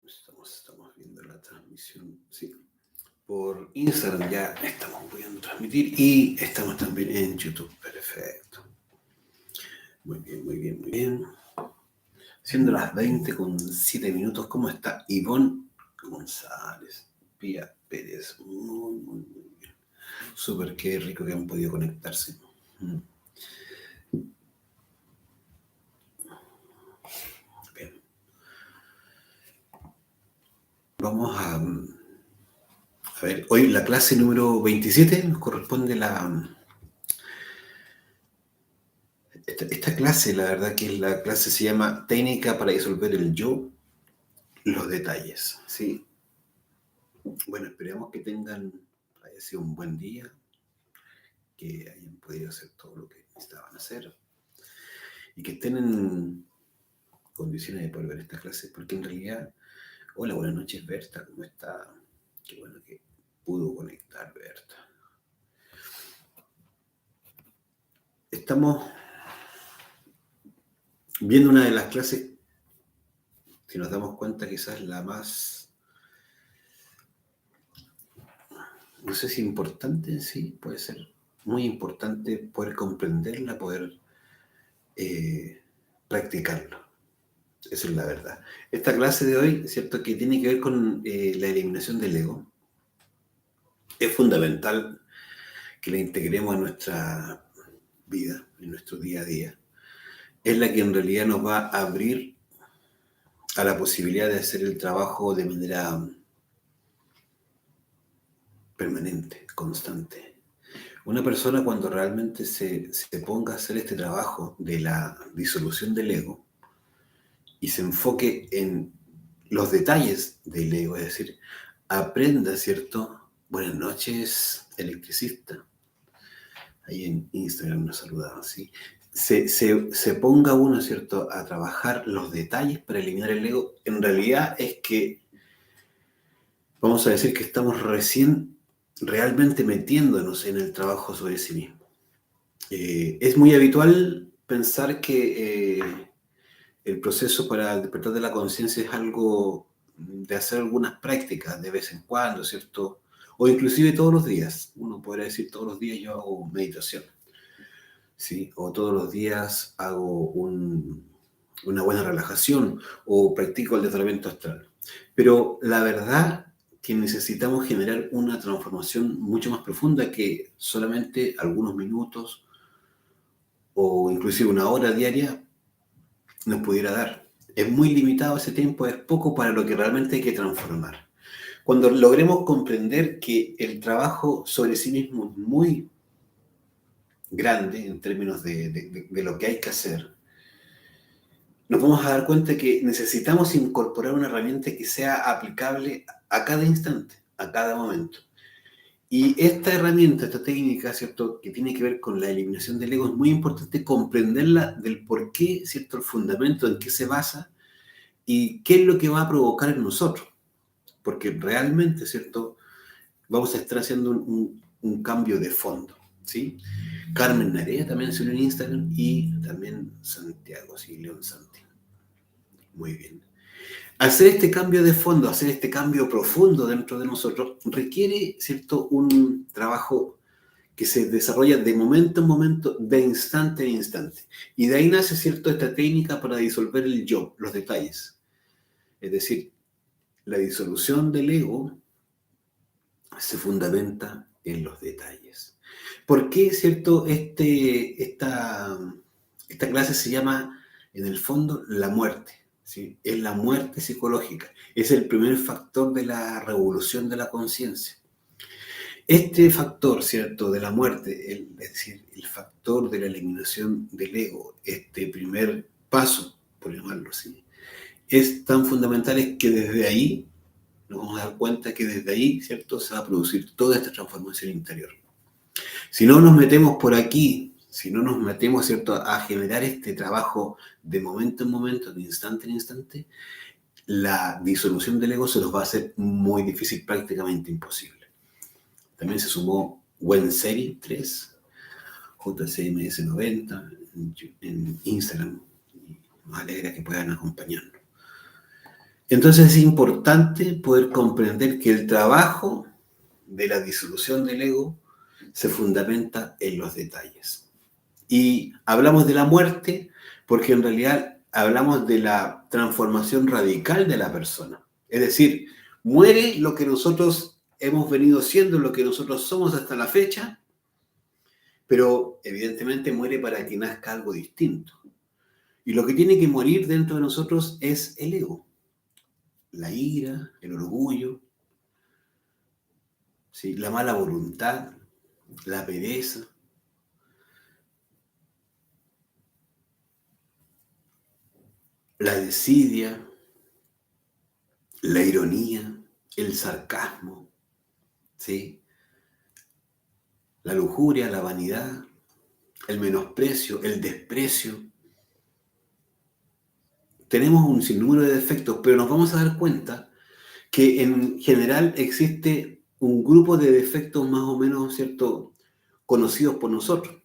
Estamos viendo la transmisión, sí. Por Instagram ya estamos pudiendo transmitir y estamos también en YouTube. Perfecto. Muy bien, muy bien, muy bien. Siendo las 20:07, ¿cómo está Ivonne González? Pía Pérez. Muy bien. Súper, qué rico que han podido conectarse. Bien. Vamos a ver, hoy la clase número 27 nos corresponde esta clase, la verdad que la clase se llama Técnica para disolver el yo, los detalles, ¿sí? Bueno, esperemos que haya sido un buen día, que hayan podido hacer todo lo que necesitaban hacer y que estén en condiciones de poder ver esta clase, porque en realidad, hola, buenas noches Berta, ¿cómo está? Qué bueno que pudo conectar Berta. Estamos viendo una de las clases, si nos damos cuenta, quizás la más, no sé si importante, sí, puede ser muy importante poder comprenderla, poder practicarlo. Esa es la verdad. Esta clase de hoy, ¿cierto?, que tiene que ver con la eliminación del ego. Es fundamental que la integremos en nuestra vida, en nuestro día a día. Es la que en realidad nos va a abrir a la posibilidad de hacer el trabajo de manera permanente, constante. Una persona cuando realmente se ponga a hacer este trabajo de la disolución del ego y se enfoque en los detalles del ego, es decir, aprenda, ¿cierto? Buenas noches, electricista. Ahí en Instagram nos saludaban, ¿sí? Se ponga uno, ¿cierto?, a trabajar los detalles para eliminar el ego. En realidad es que, vamos a decir que estamos recién realmente metiéndonos en el trabajo sobre sí mismo. Es muy habitual pensar que el proceso para el despertar de la conciencia es algo de hacer algunas prácticas de vez en cuando, ¿cierto? O inclusive todos los días. Uno podría decir todos los días yo hago meditación, ¿sí? O todos los días hago una buena relajación o practico el desdoblamiento astral. Pero la verdad que necesitamos generar una transformación mucho más profunda que solamente algunos minutos o inclusive una hora diaria nos pudiera dar. Es muy limitado ese tiempo, es poco para lo que realmente hay que transformar. Cuando logremos comprender que el trabajo sobre sí mismo es muy grande en términos de lo que hay que hacer, nos vamos a dar cuenta que necesitamos incorporar una herramienta que sea aplicable a cada instante, a cada momento. Y esta herramienta, esta técnica, ¿cierto?, que tiene que ver con la eliminación del ego, es muy importante comprenderla del por qué, ¿cierto?, el fundamento, en qué se basa y qué es lo que va a provocar en nosotros. Porque realmente, ¿cierto?, vamos a estar haciendo un cambio de fondo, ¿sí? Carmen Narea también se unió en Instagram y también Santiago, sí, León Santi. Muy bien. Hacer este cambio de fondo, hacer este cambio profundo dentro de nosotros, requiere, ¿cierto?, un trabajo que se desarrolla de momento en momento, de instante en instante. Y de ahí nace, ¿cierto?, esta técnica para disolver el yo, los detalles. Es decir, la disolución del ego se fundamenta en los detalles. ¿Por qué, cierto, esta clase se llama, en el fondo, la muerte? ¿Sí? Es la muerte psicológica. Es el primer factor de la revolución de la conciencia. Este factor, ¿cierto?, de la muerte, es decir, el factor de la eliminación del ego, este primer paso, por llamarlo así, es tan fundamental que desde ahí nos vamos a dar cuenta que desde ahí, ¿cierto?, se va a producir toda esta transformación interior. Si no nos metemos por aquí, si no nos metemos, ¿cierto?, a generar este trabajo de momento en momento, de instante en instante, la disolución del ego se nos va a hacer muy difícil, prácticamente imposible. También se sumó Wenseri 3, JCMS90 en Instagram. Nos alegra que puedan acompañarnos. Entonces es importante poder comprender que el trabajo de la disolución del ego se fundamenta en los detalles. Y hablamos de la muerte porque en realidad hablamos de la transformación radical de la persona. Es decir, muere lo que nosotros hemos venido siendo, lo que nosotros somos hasta la fecha, pero evidentemente muere para que nazca algo distinto. Y lo que tiene que morir dentro de nosotros es el ego, la ira, el orgullo, ¿sí? La mala voluntad, la pereza, la desidia, la ironía, el sarcasmo, ¿sí? La lujuria, la vanidad, el menosprecio, el desprecio. Tenemos un sinnúmero de defectos, pero nos vamos a dar cuenta que en general existe un grupo de defectos más o menos, ¿cierto?, conocidos por nosotros.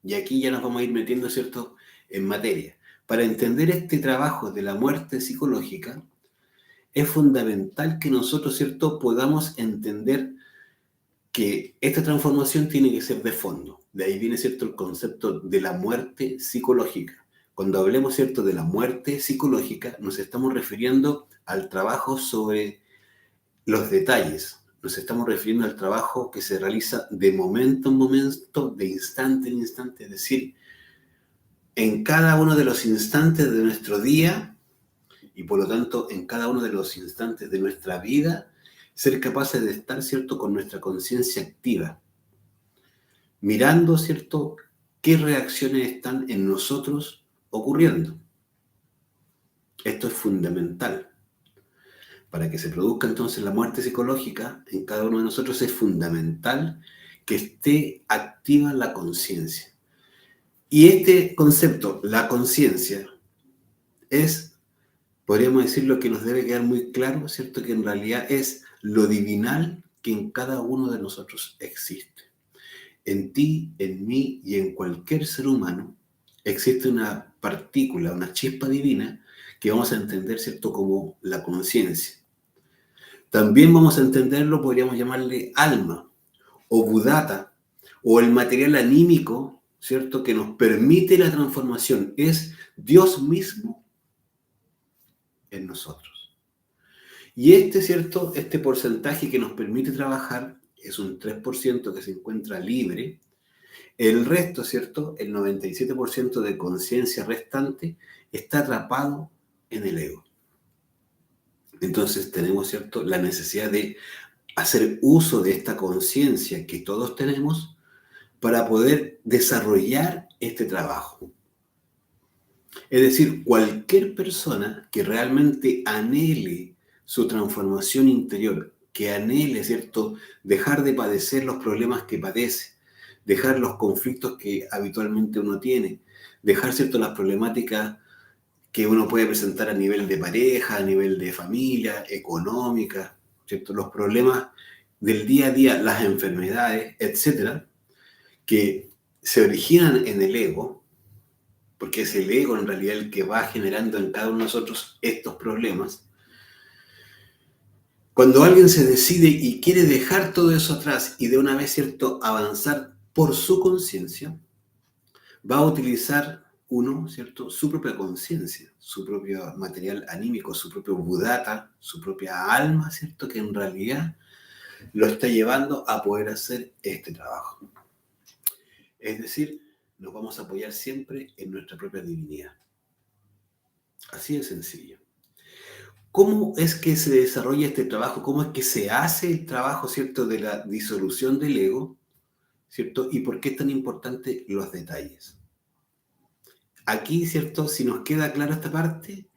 Y aquí ya nos vamos a ir metiendo, ¿cierto?, en materia. Para entender este trabajo de la muerte psicológica, es fundamental que nosotros, ¿cierto?, podamos entender que esta transformación tiene que ser de fondo. De ahí viene, ¿cierto?, el concepto de la muerte psicológica. Cuando hablemos, ¿cierto?, de la muerte psicológica, nos estamos refiriendo al trabajo sobre los detalles. Nos estamos refiriendo al trabajo que se realiza de momento en momento, de instante en instante, es decir, en cada uno de los instantes de nuestro día y por lo tanto en cada uno de los instantes de nuestra vida, ser capaces de estar, ¿cierto?, con nuestra conciencia activa, mirando, ¿cierto?, qué reacciones están en nosotros ocurriendo. Esto es fundamental. Para que se produzca entonces la muerte psicológica en cada uno de nosotros es fundamental que esté activa la conciencia. Y este concepto, la conciencia, es, podríamos decir, lo que nos debe quedar muy claro, ¿cierto? Que en realidad es lo divinal que en cada uno de nosotros existe. En ti, en mí y en cualquier ser humano existe una partícula, una chispa divina que vamos a entender, ¿cierto?, como la conciencia. También vamos a entenderlo, podríamos llamarle alma o budata o el material anímico, ¿cierto?, que nos permite la transformación. Es Dios mismo en nosotros. Y ¿cierto?, este porcentaje que nos permite trabajar es un 3% que se encuentra libre. El resto, ¿cierto?, el 97% de conciencia restante está atrapado en el ego. Entonces tenemos, ¿cierto?, la necesidad de hacer uso de esta conciencia que todos tenemos para poder desarrollar este trabajo. Es decir, cualquier persona que realmente anhele su transformación interior, que anhele, ¿cierto?, dejar de padecer los problemas que padece, dejar los conflictos que habitualmente uno tiene, dejar, ¿cierto?, las problemáticas que uno puede presentar a nivel de pareja, a nivel de familia, económica, ¿cierto?, los problemas del día a día, las enfermedades, etcétera, que se originan en el ego, porque es el ego en realidad el que va generando en cada uno de nosotros estos problemas. Cuando alguien se decide y quiere dejar todo eso atrás y de una vez, ¿cierto?, avanzar por su conciencia, va a utilizar uno, ¿cierto?, su propia conciencia, su propio material anímico, su propio budata, su propia alma, ¿cierto?, que en realidad lo está llevando a poder hacer este trabajo. Es decir, nos vamos a apoyar siempre en nuestra propia divinidad. Así de sencillo. ¿Cómo es que se desarrolla este trabajo? ¿Cómo es que se hace el trabajo, ¿cierto?, de la disolución del ego, ¿cierto? ¿Y por qué es tan importante los detalles? Aquí, ¿cierto?, si nos queda clara esta parte,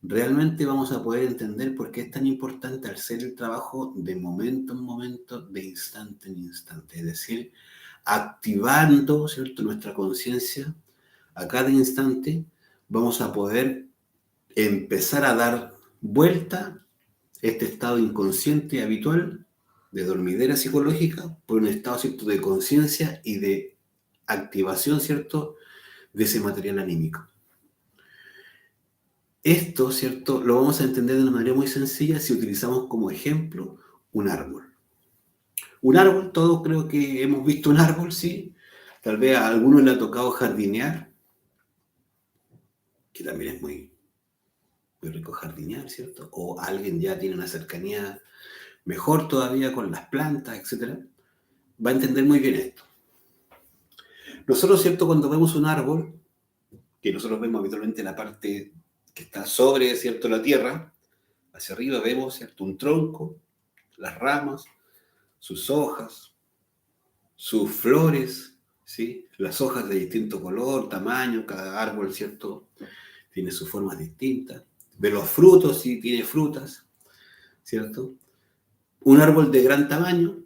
realmente vamos a poder entender por qué es tan importante hacer el trabajo de momento en momento, de instante en instante. Es decir, activando, ¿cierto?, nuestra conciencia a cada instante, vamos a poder empezar a dar vuelta este estado inconsciente habitual de dormidera psicológica por un estado, ¿cierto?, de conciencia y de activación, ¿cierto?, de ese material anímico. Esto, ¿cierto? Lo vamos a entender de una manera muy sencilla si utilizamos como ejemplo un árbol. Un árbol, todos creo que hemos visto un árbol, sí. Tal vez a algunos le ha tocado jardinear, que también es muy rico jardinear, ¿cierto? O alguien ya tiene una cercanía mejor todavía con las plantas, etcétera, va a entender muy bien esto. Nosotros, ¿cierto? Cuando vemos un árbol, que nosotros vemos habitualmente la parte que está sobre, ¿cierto? La tierra, hacia arriba vemos, ¿cierto? Un tronco, las ramas, sus hojas, sus flores, ¿sí? Las hojas de distinto color, tamaño, cada árbol, ¿cierto? Tiene sus formas distintas. Ve los frutos, sí, tiene frutas, ¿cierto? Un árbol de gran tamaño.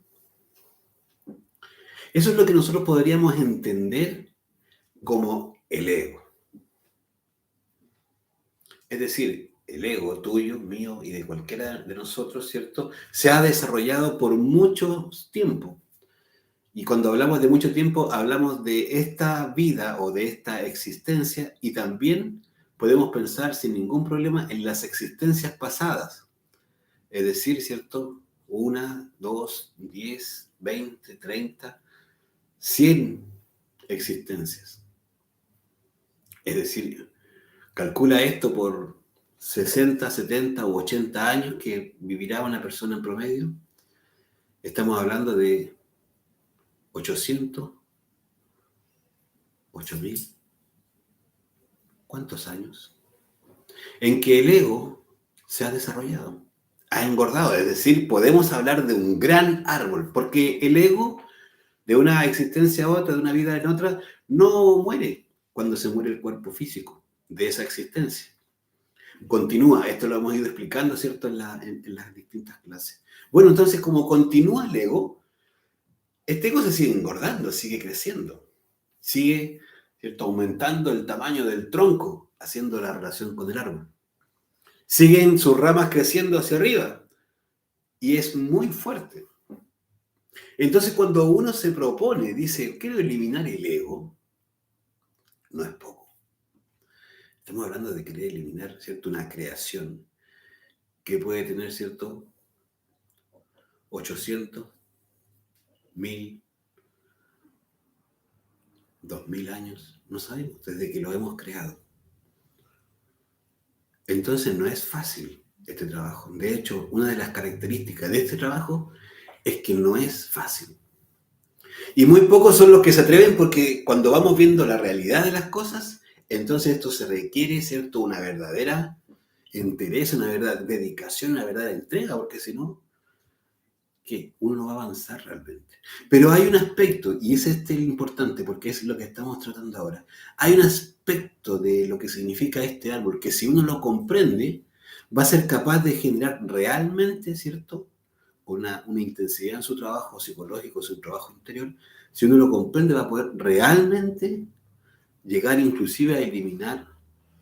Eso es lo que nosotros podríamos entender como el ego. Es decir, el ego tuyo, mío y de cualquiera de nosotros, ¿cierto? Se ha desarrollado por mucho tiempo. Y cuando hablamos de mucho tiempo, hablamos de esta vida o de esta existencia y también podemos pensar sin ningún problema en las existencias pasadas. Es decir, ¿cierto? 1, 2, 10, 20, 30, 100 existencias. Es decir, calcula esto por 60, 70 u 80 años que vivirá una persona en promedio. Estamos hablando de 800, 8000, ¿cuántos años? En que el ego se ha desarrollado, ha engordado. Es decir, podemos hablar de un gran árbol, porque el ego, de una existencia a otra, de una vida en otra, no muere cuando se muere el cuerpo físico de esa existencia. Continúa, esto lo hemos ido explicando, ¿cierto?, en las distintas clases. Bueno, entonces, como continúa el ego, este ego se sigue engordando, sigue creciendo, sigue, ¿cierto?, aumentando el tamaño del tronco, haciendo la relación con el árbol. Siguen sus ramas creciendo hacia arriba y es muy fuerte. Entonces, cuando uno se propone, dice, quiero eliminar el ego, no es poco. Estamos hablando de querer eliminar, ¿cierto?, una creación que puede tener, ¿cierto?, 800, 1000, 2000 años, no sabemos, desde que lo hemos creado. Entonces no es fácil este trabajo. De hecho, una de las características de este trabajo es que no es fácil. Y muy pocos son los que se atreven porque cuando vamos viendo la realidad de las cosas, entonces esto se requiere, ¿cierto?, una verdadera interés, una verdadera dedicación, una verdadera entrega, porque si no, ¿qué? Uno no va a avanzar realmente. Pero hay un aspecto, y es este el importante, porque es lo que estamos tratando ahora. Hay un aspecto de lo que significa este árbol, que si uno lo comprende, va a ser capaz de generar realmente, ¿cierto?, una intensidad en su trabajo psicológico, su trabajo interior. Si uno lo comprende, va a poder realmente llegar inclusive a eliminar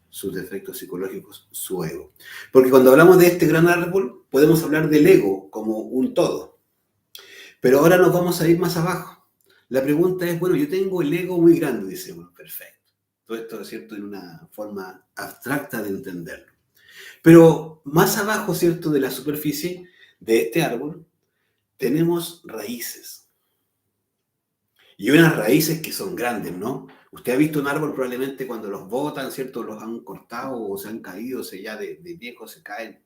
sus defectos psicológicos, su ego. Porque cuando hablamos de este gran árbol, podemos hablar del ego como un todo. Pero ahora nos vamos a ir más abajo. La pregunta es, bueno, yo tengo el ego muy grande, dice uno, perfecto. Todo esto es cierto en una forma abstracta de entenderlo. Pero más abajo, cierto, de la superficie de este árbol, tenemos raíces. Y unas raíces que son grandes, ¿no? Usted ha visto un árbol probablemente cuando los botan, ¿cierto? Los han cortado o se han caído, o sea, ya de viejos se caen,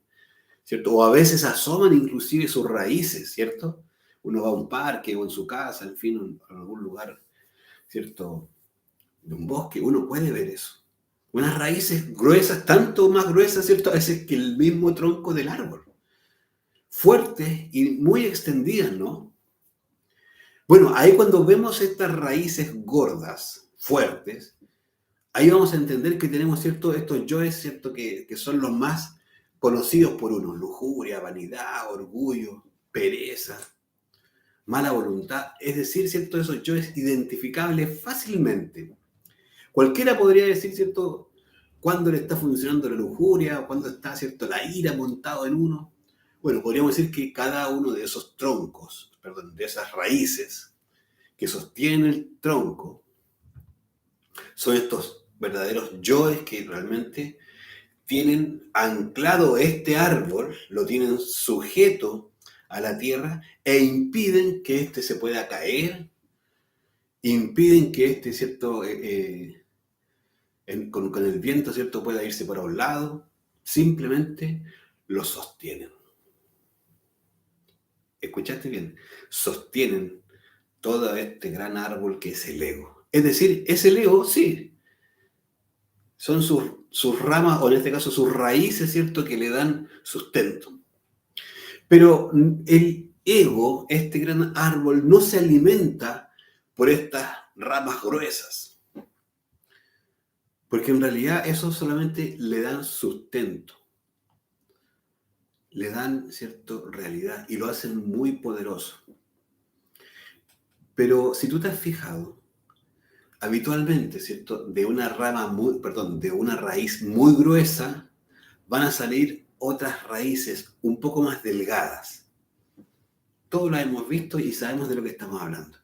¿cierto? O a veces asoman inclusive sus raíces, ¿cierto? Uno va a un parque o en su casa, en fin, en algún lugar, ¿cierto?, de un bosque, uno puede ver eso. Unas raíces gruesas, tanto más gruesas, ¿cierto?, a veces que el mismo tronco del árbol. Fuertes y muy extendidas, ¿no? Bueno, ahí cuando vemos estas raíces gordas, fuertes, ahí vamos a entender que tenemos, ¿cierto?, estos yoes, ¿cierto?, que son los más conocidos por uno: lujuria, vanidad, orgullo, pereza, mala voluntad. Es decir, ¿cierto?, esos yoes identificables fácilmente. Cualquiera podría decir, ¿cierto?, cuándo le está funcionando la lujuria, o cuándo está, ¿cierto?, la ira montado en uno. Bueno, podríamos decir que cada uno de esos troncos, perdón, de esas raíces que sostienen el tronco, son estos verdaderos yoes que realmente tienen anclado este árbol, lo tienen sujeto a la tierra e impiden que éste se pueda caer, impiden que éste, ¿cierto? Con el viento, ¿cierto? Pueda irse para un lado, simplemente lo sostienen. ¿Escuchaste bien? Sostienen todo este gran árbol que es el ego. Es decir, ese ego, sí, son sus ramas, o en este caso sus raíces, ¿cierto?, que le dan sustento. Pero el ego, este gran árbol, no se alimenta por estas ramas gruesas, porque en realidad eso solamente le dan sustento, le dan, ¿cierto?, realidad y lo hacen muy poderoso. Pero si tú te has fijado, habitualmente, ¿cierto?, de una raíz muy gruesa van a salir otras raíces un poco más delgadas. Todos las hemos visto y sabemos de lo que estamos hablando.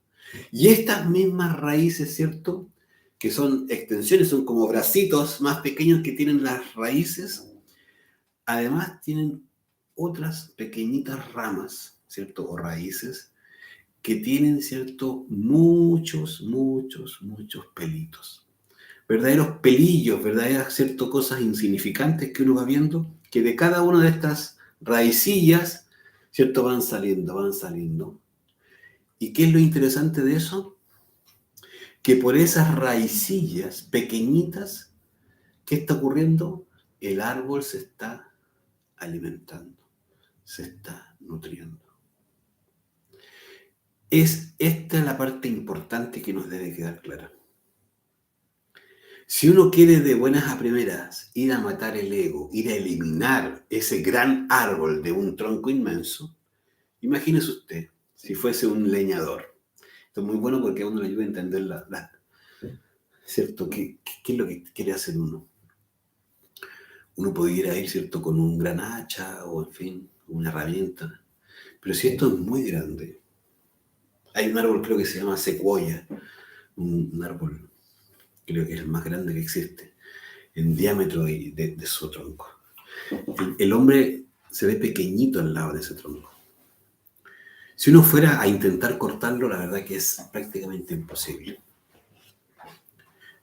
Y estas mismas raíces, ¿cierto?, que son extensiones, son como bracitos más pequeños que tienen las raíces, además tienen otras pequeñitas ramas, ¿cierto?, o raíces, que tienen, ¿cierto?, muchos pelitos. Verdaderos pelillos, verdaderas, ¿cierto?, cosas insignificantes que uno va viendo, que de cada una de estas raicillas, ¿cierto?, van saliendo, van saliendo. ¿Y qué es lo interesante de eso? Que por esas raicillas pequeñitas, ¿qué está ocurriendo? El árbol se está alimentando, se está nutriendo. Esta es la parte importante que nos debe quedar clara. Si uno quiere de buenas a primeras ir a matar el ego, ir a eliminar ese gran árbol de un tronco inmenso, imagínese usted si fuese un leñador. Esto es muy bueno porque a uno le ayuda a entender ¿cierto? ¿Qué es lo que quiere hacer uno? Uno pudiera ir, ¿cierto?, con un gran hacha o, en fin, una herramienta. Pero si esto es muy grande, hay un árbol, creo que se llama secuoya, un árbol, creo que es el más grande que existe, en diámetro de su tronco. El hombre se ve pequeñito al lado de ese tronco. Si uno fuera a intentar cortarlo, la verdad que es prácticamente imposible.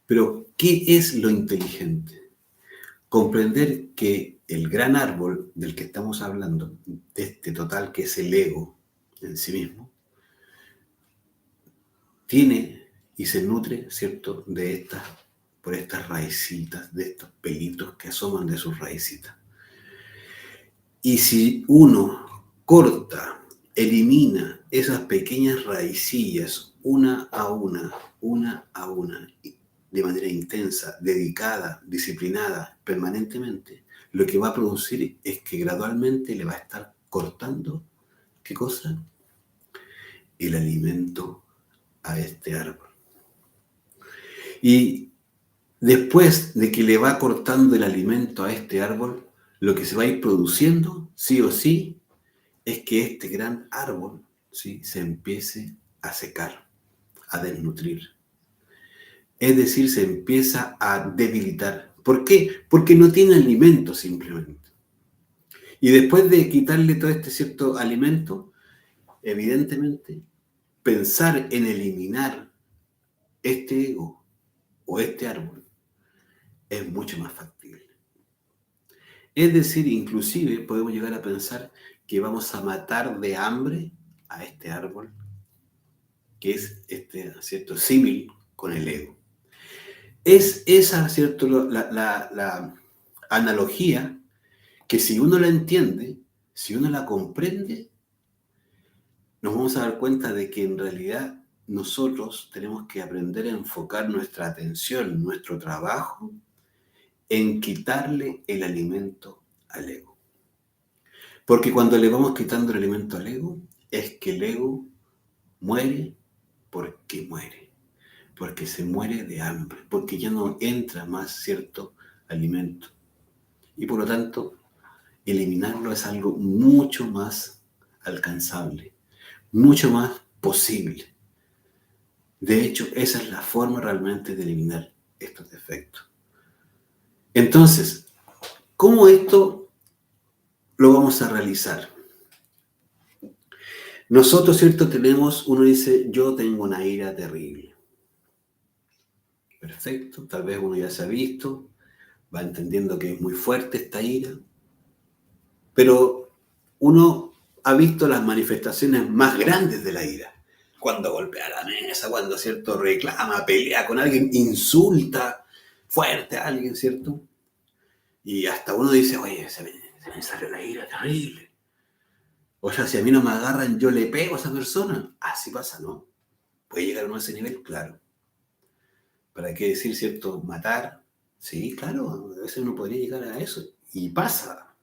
Pero, ¿qué es lo inteligente? Comprender que el gran árbol del que estamos hablando, de este total que es el ego en sí mismo, tiene y se nutre, ¿cierto?, por estas raicitas, de estos pelitos que asoman de sus raicitas. Y si uno corta, elimina esas pequeñas raicillas una a una, de manera intensa, dedicada, disciplinada, permanentemente, lo que va a producir es que gradualmente le va a estar cortando, ¿qué cosa? El alimento a este árbol. Y después de que le va cortando el alimento a este árbol, lo que se va a ir produciendo, sí o sí, es que este gran árbol, ¿sí?, se empiece a secar, a desnutrir. Es decir, se empieza a debilitar. ¿Por qué? Porque no tiene alimento simplemente. Y después de quitarle todo este cierto alimento, evidentemente, pensar en eliminar este ego o este árbol es mucho más factible. Es decir, inclusive podemos llegar a pensar que vamos a matar de hambre a este árbol, que es este, ¿cierto?, símil con el ego. Es esa, ¿cierto?, la analogía que si uno la entiende, si uno la comprende, nos vamos a dar cuenta de que en realidad nosotros tenemos que aprender a enfocar nuestra atención, nuestro trabajo, en quitarle el alimento al ego. Porque cuando le vamos quitando el alimento al ego, es que el ego muere porque se muere de hambre, porque ya no entra más cierto alimento. Y por lo tanto, eliminarlo es algo mucho más alcanzable, mucho más posible. De hecho, esa es la forma realmente de eliminar estos defectos. Entonces, ¿Cómo esto lo vamos a realizar? Nosotros, ¿cierto? Uno dice, yo tengo una ira terrible. Perfecto, tal vez uno ya se ha visto, va entendiendo que es muy fuerte esta ira, pero uno ha visto las manifestaciones más grandes de la ira. Cuando golpea la mesa, cuando, ¿cierto? Reclama, pelea con alguien, insulta fuerte a alguien, ¿cierto? Y hasta uno dice, oye, se me salió la ira terrible. O sea, si a mí no me agarran, yo le pego a esa persona. Así pasa, ¿no? ¿Puede llegar uno a ese nivel? Claro. ¿Para qué decir, cierto? Matar. Sí, claro, a veces uno podría llegar a eso. Y pasa.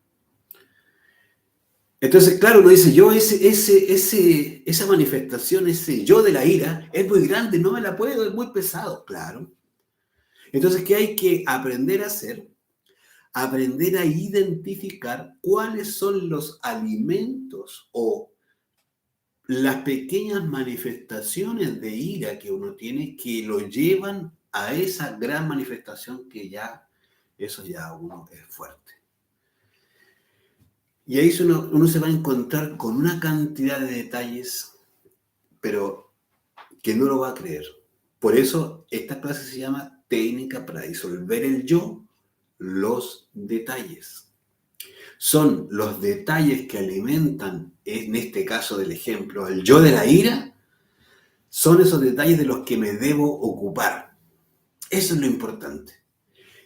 Entonces, claro, uno dice, yo esa manifestación, ese yo de la ira, es muy grande, no me la puedo, es muy pesado. Claro. Entonces, ¿qué hay que aprender a hacer? Aprender a identificar cuáles son los alimentos o las pequeñas manifestaciones de ira que uno tiene que lo llevan a esa gran manifestación que ya, eso ya uno es fuerte. Y ahí uno se va a encontrar con una cantidad de detalles, pero que no lo va a creer. Por eso esta clase se llama técnica para disolver el yo, los detalles. Son los detalles que alimentan, en este caso del ejemplo, al yo de la ira, son esos detalles de los que me debo ocupar. Eso es lo importante.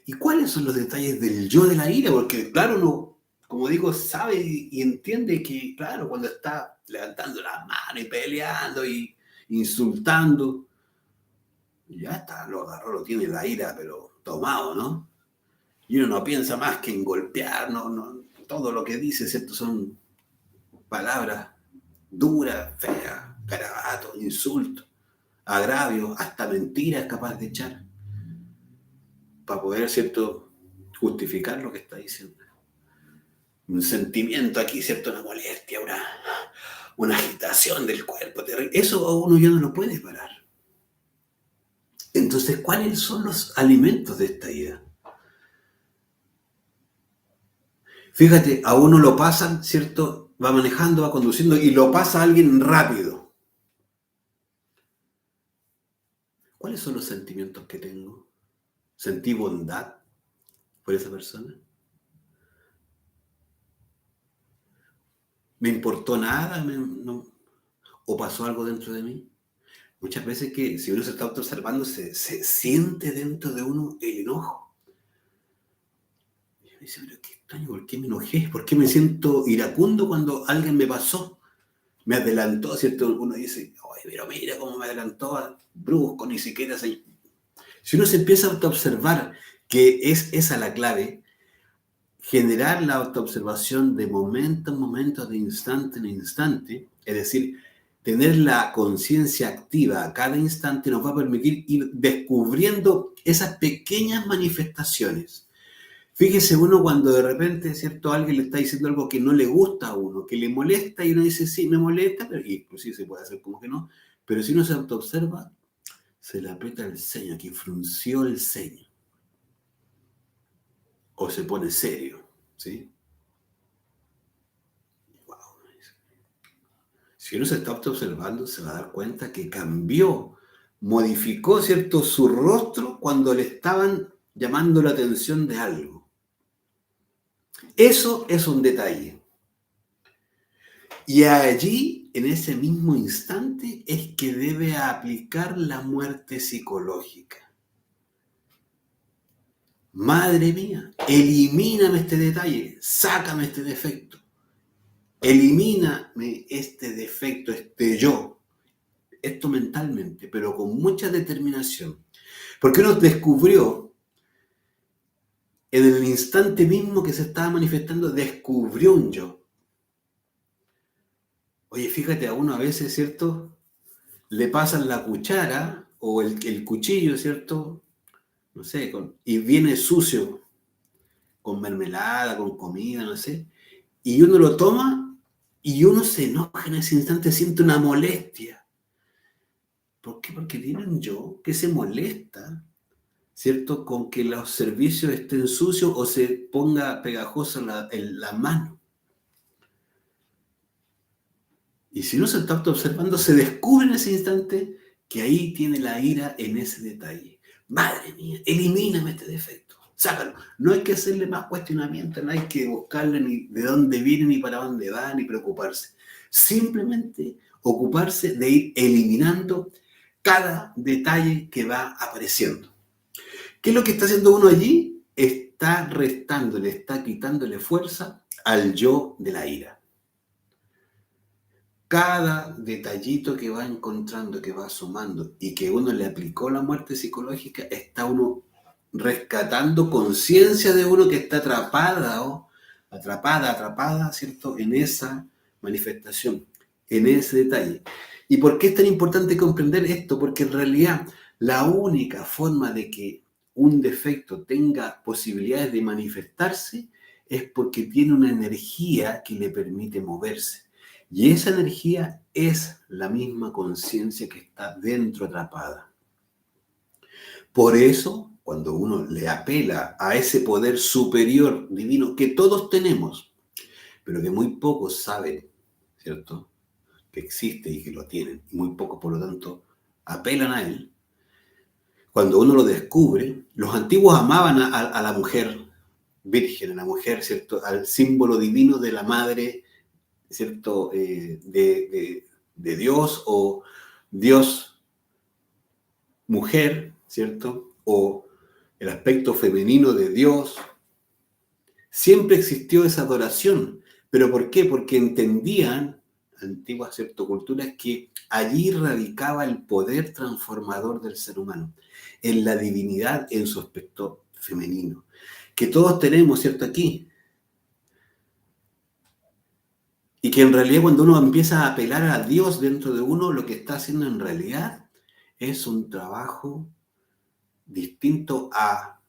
¿Y cuáles son los detalles del yo de la ira? Porque, claro, uno, como digo, sabe y entiende que, claro, cuando está levantando las manos y peleando y insultando, ya está, lo agarró, lo tiene la ira, pero tomado, ¿no? Y uno no piensa más que en golpear, no, todo lo que dice, ¿cierto? Son palabras duras, feas, garabatos, insultos, agravios, hasta mentiras capaz de echar, para poder, ¿cierto?, justificar lo que está diciendo. Un sentimiento aquí, ¿cierto?, una molestia, una agitación del cuerpo. Eso a uno ya no lo puede parar. Entonces, ¿cuáles son los alimentos de esta ira? Fíjate, a uno lo pasan, ¿cierto? Va manejando, va conduciendo y lo pasa a alguien rápido. ¿Cuáles son los sentimientos que tengo? ¿Sentí bondad por esa persona? ¿Me importó nada? ¿O pasó algo dentro de mí? Muchas veces que si uno se está observando, se siente dentro de uno el enojo. Y uno dice, pero qué extraño, ¿por qué me enojé? ¿Por qué me siento iracundo cuando alguien me pasó? Me adelantó, ¿cierto? Uno dice, oye, pero mira cómo me adelantó, brusco, ni siquiera se... Si uno se empieza a autoobservar, que es esa la clave, generar la autoobservación de momento en momento, de instante en instante, es decir, tener la conciencia activa a cada instante nos va a permitir ir descubriendo esas pequeñas manifestaciones. Fíjese uno cuando de repente, ¿cierto?, alguien le está diciendo algo que no le gusta a uno, que le molesta, y uno dice, sí, me molesta, pero inclusive se puede hacer como que no, pero si uno se autoobserva, se le aprieta el ceño, aquí frunció el ceño, o se pone serio, ¿sí? Wow. Si uno se está observando, se va a dar cuenta que cambió, modificó, ¿cierto?, su rostro cuando le estaban llamando la atención de algo. Eso es un detalle. Y allí, en ese mismo instante, es que debe aplicar la muerte psicológica. Madre mía, elimíname este detalle, sácame este defecto, elimíname este defecto, este yo. Esto mentalmente, pero con mucha determinación. Porque uno descubrió, en el instante mismo que se estaba manifestando, descubrió un yo. Oye, fíjate, a uno a veces, ¿cierto?, le pasan la cuchara o el cuchillo, ¿cierto?, no sé, y viene sucio, con mermelada, con comida, no sé, y uno lo toma y uno se enoja en ese instante, siente una molestia. ¿Por qué? Porque tiene un yo que se molesta ¿cierto? Con que los servicios estén sucios o se ponga pegajosa la mano. Y si uno se está observando, se descubre en ese instante que ahí tiene la ira en ese detalle. Madre mía, elimíname este defecto, sácalo. No hay que hacerle más cuestionamiento, no hay que buscarle ni de dónde viene, ni para dónde va, ni preocuparse. Simplemente ocuparse de ir eliminando cada detalle que va apareciendo. ¿Qué es lo que está haciendo uno allí? Está restándole, está quitándole fuerza al yo de la ira. Cada detallito que va encontrando, que va sumando y que uno le aplicó la muerte psicológica, está uno rescatando conciencia de uno que está atrapada, ¿cierto? En esa manifestación, en ese detalle. ¿Y por qué es tan importante comprender esto? Porque en realidad la única forma de que un defecto tenga posibilidades de manifestarse es porque tiene una energía que le permite moverse. Y esa energía es la misma conciencia que está dentro atrapada. Por eso, cuando uno le apela a ese poder superior divino que todos tenemos, pero que muy pocos saben, ¿cierto?, que existe y que lo tienen, y muy pocos, por lo tanto, apelan a él. Cuando uno lo descubre, los antiguos amaban a la mujer virgen, a la mujer, ¿cierto?, al símbolo divino de la madre, ¿cierto?, de Dios, o Dios mujer, ¿cierto?, o el aspecto femenino de Dios. Siempre existió esa adoración. ¿Pero por qué? Porque entendían, antiguas, ¿cierto?, culturas, que allí radicaba el poder transformador del ser humano, en la divinidad, en su aspecto femenino, que todos tenemos, ¿cierto?, aquí. Y que en realidad cuando uno empieza a apelar a Dios dentro de uno, lo que está haciendo en realidad es un trabajo distinto a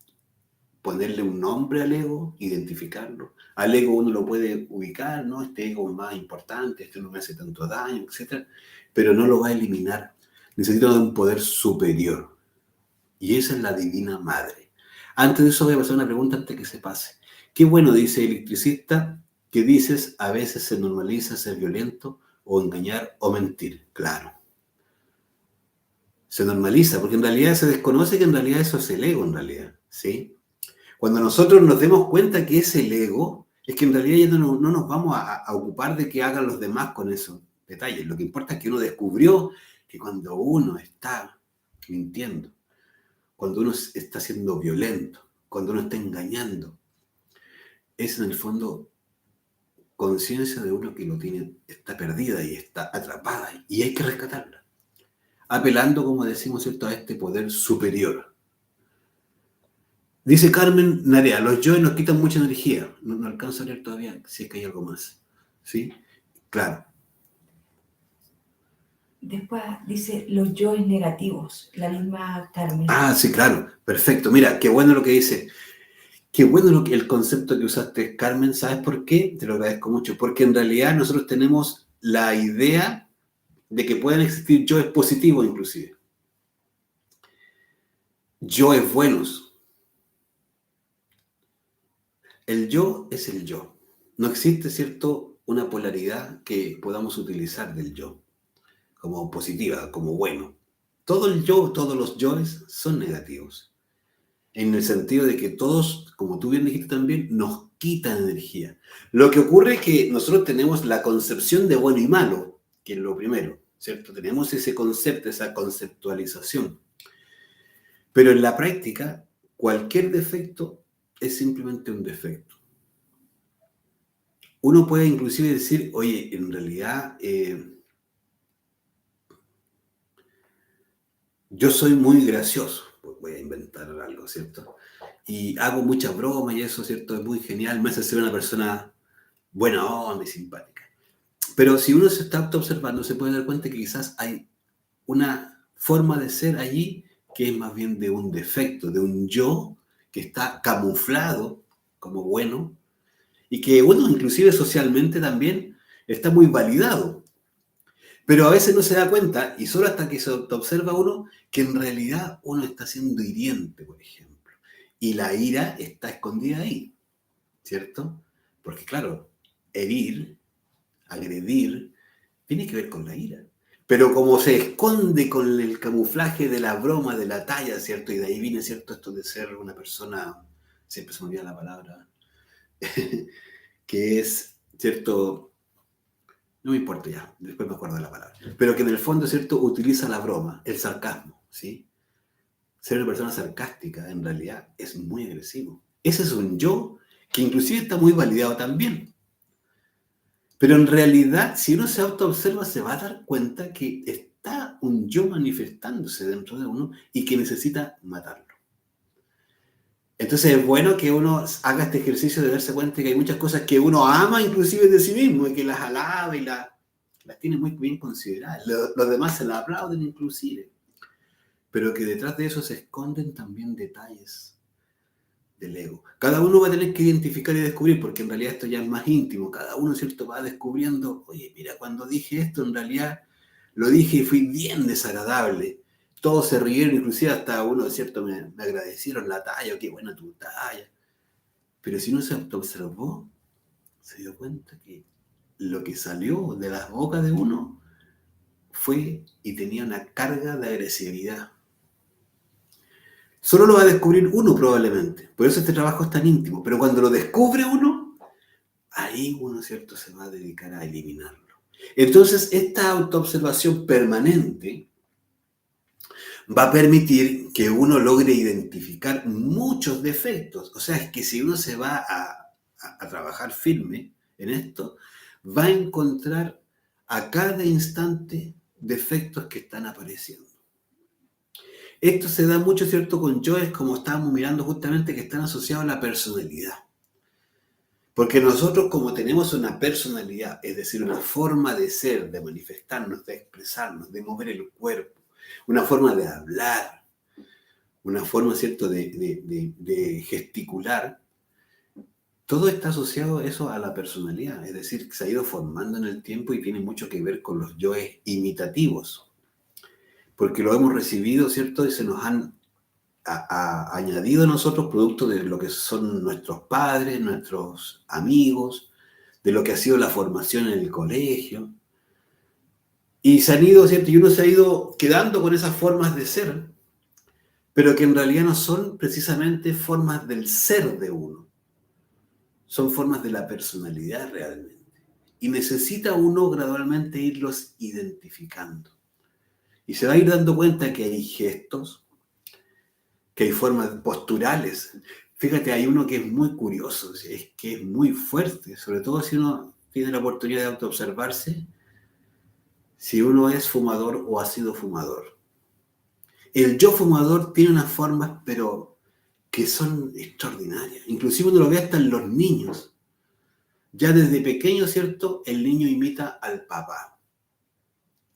ponerle un nombre al ego, identificarlo. Al ego uno lo puede ubicar, ¿no? Este ego es más importante, este no me hace tanto daño, etc. Pero no lo va a eliminar. Necesita de un poder superior. Y esa es la Divina Madre. Antes de eso voy a pasar una pregunta antes que se pase. Qué bueno, dice el electricista, que dices a veces se normaliza ser violento o engañar o mentir. Claro. Se normaliza, porque en realidad se desconoce que en realidad eso es el ego, en realidad, ¿sí? Cuando nosotros nos demos cuenta que es el ego, es que en realidad ya no nos vamos a ocupar de que hagan los demás con esos detalles. Lo que importa es que uno descubrió que cuando uno está mintiendo, cuando uno está siendo violento, cuando uno está engañando, es en el fondo conciencia de uno que lo tiene, está perdida y está atrapada y hay que rescatarla, apelando, como decimos, ¿cierto?, a este poder superior. Dice Carmen Narea, los yoes nos quitan mucha energía. No alcanzo a leer todavía si es que hay algo más. ¿Sí? Claro. Después dice los yoes negativos, la misma Carmen. Ah, sí, claro. Perfecto. Mira, qué bueno lo que dice. Qué bueno el concepto que usaste, Carmen. ¿Sabes por qué? Te lo agradezco mucho. Porque en realidad nosotros tenemos la idea de que pueden existir yoes positivos inclusive. Yoes buenos. El yo es el yo. No existe, ¿cierto?, una polaridad que podamos utilizar del yo como positiva, como bueno. Todo el yo, todos los yoes son negativos. En el sentido de que todos, como tú bien dijiste también, nos quitan energía. Lo que ocurre es que nosotros tenemos la concepción de bueno y malo, que es lo primero, ¿cierto? Tenemos ese concepto, esa conceptualización. Pero en la práctica, cualquier defecto es simplemente un defecto. Uno puede inclusive decir, oye, en realidad yo soy muy gracioso, pues voy a inventar algo, ¿cierto? Y hago muchas bromas y eso, ¿cierto? Es muy genial, me hace ser una persona buena onda y simpática. Pero si uno se está observando, se puede dar cuenta que quizás hay una forma de ser allí que es más bien de un defecto, de un yo que está camuflado como bueno y que, bueno, inclusive socialmente también está muy validado. Pero a veces no se da cuenta, y solo hasta que se observa uno, que en realidad uno está siendo hiriente, por ejemplo. Y la ira está escondida ahí, ¿cierto? Porque claro, herir, agredir, tiene que ver con la ira. Pero como se esconde con el camuflaje de la broma, de la talla, ¿cierto? Y de ahí viene, ¿cierto? Esto de ser una persona, siempre se me olvida la palabra, que es, ¿cierto? No me importa ya, después me acuerdo de la palabra. Pero que en el fondo, ¿cierto? Utiliza la broma, el sarcasmo, ¿sí? Ser una persona sarcástica, en realidad, es muy agresivo. Ese es un yo que inclusive está muy validado también. Pero en realidad, si uno se autoobserva, se va a dar cuenta que está un yo manifestándose dentro de uno y que necesita matarlo. Entonces es bueno que uno haga este ejercicio de darse cuenta que hay muchas cosas que uno ama inclusive de sí mismo y que las alaba y las tiene muy bien consideradas. Los demás se las aplauden inclusive. Pero que detrás de eso se esconden también detalles del ego. Cada uno va a tener que identificar y descubrir, porque en realidad esto ya es más íntimo. Cada uno, ¿cierto?, va descubriendo, oye, mira, cuando dije esto, en realidad lo dije y fui bien desagradable. Todos se rieron, inclusive hasta uno, ¿cierto?, me agradecieron la talla, qué buena tu talla. Pero si uno se observó, se dio cuenta que lo que salió de las bocas de uno fue y tenía una carga de agresividad. Solo lo va a descubrir uno probablemente. Por eso este trabajo es tan íntimo. Pero cuando lo descubre uno, ahí uno, ¿cierto?, se va a dedicar a eliminarlo. Entonces, esta autoobservación permanente va a permitir que uno logre identificar muchos defectos. O sea, es que si uno se va a trabajar firme en esto, va a encontrar a cada instante defectos que están apareciendo. Esto se da mucho, ¿cierto?, con yoes, como estábamos mirando justamente, que están asociados a la personalidad. Porque nosotros, como tenemos una personalidad, es decir, una forma de ser, de manifestarnos, de expresarnos, de mover el cuerpo, una forma de hablar, una forma, ¿cierto?, de gesticular, todo está asociado eso a la personalidad. Es decir, que se ha ido formando en el tiempo y tiene mucho que ver con los yoes imitativos. Porque lo hemos recibido, ¿cierto?, y se nos han añadido a nosotros producto de lo que son nuestros padres, nuestros amigos, de lo que ha sido la formación en el colegio. Y se han ido, ¿cierto?, y uno se ha ido quedando con esas formas de ser, pero que en realidad no son precisamente formas del ser de uno, son formas de la personalidad realmente. Y necesita uno gradualmente irlos identificando. Y se va a ir dando cuenta que hay gestos, que hay formas posturales. Fíjate, hay uno que es muy curioso, es que es muy fuerte, sobre todo si uno tiene la oportunidad de autoobservarse, si uno es fumador o ha sido fumador. El yo fumador tiene unas formas, pero que son extraordinarias. Inclusive uno lo ve hasta en los niños. Ya desde pequeño, ¿cierto?, el niño imita al papá.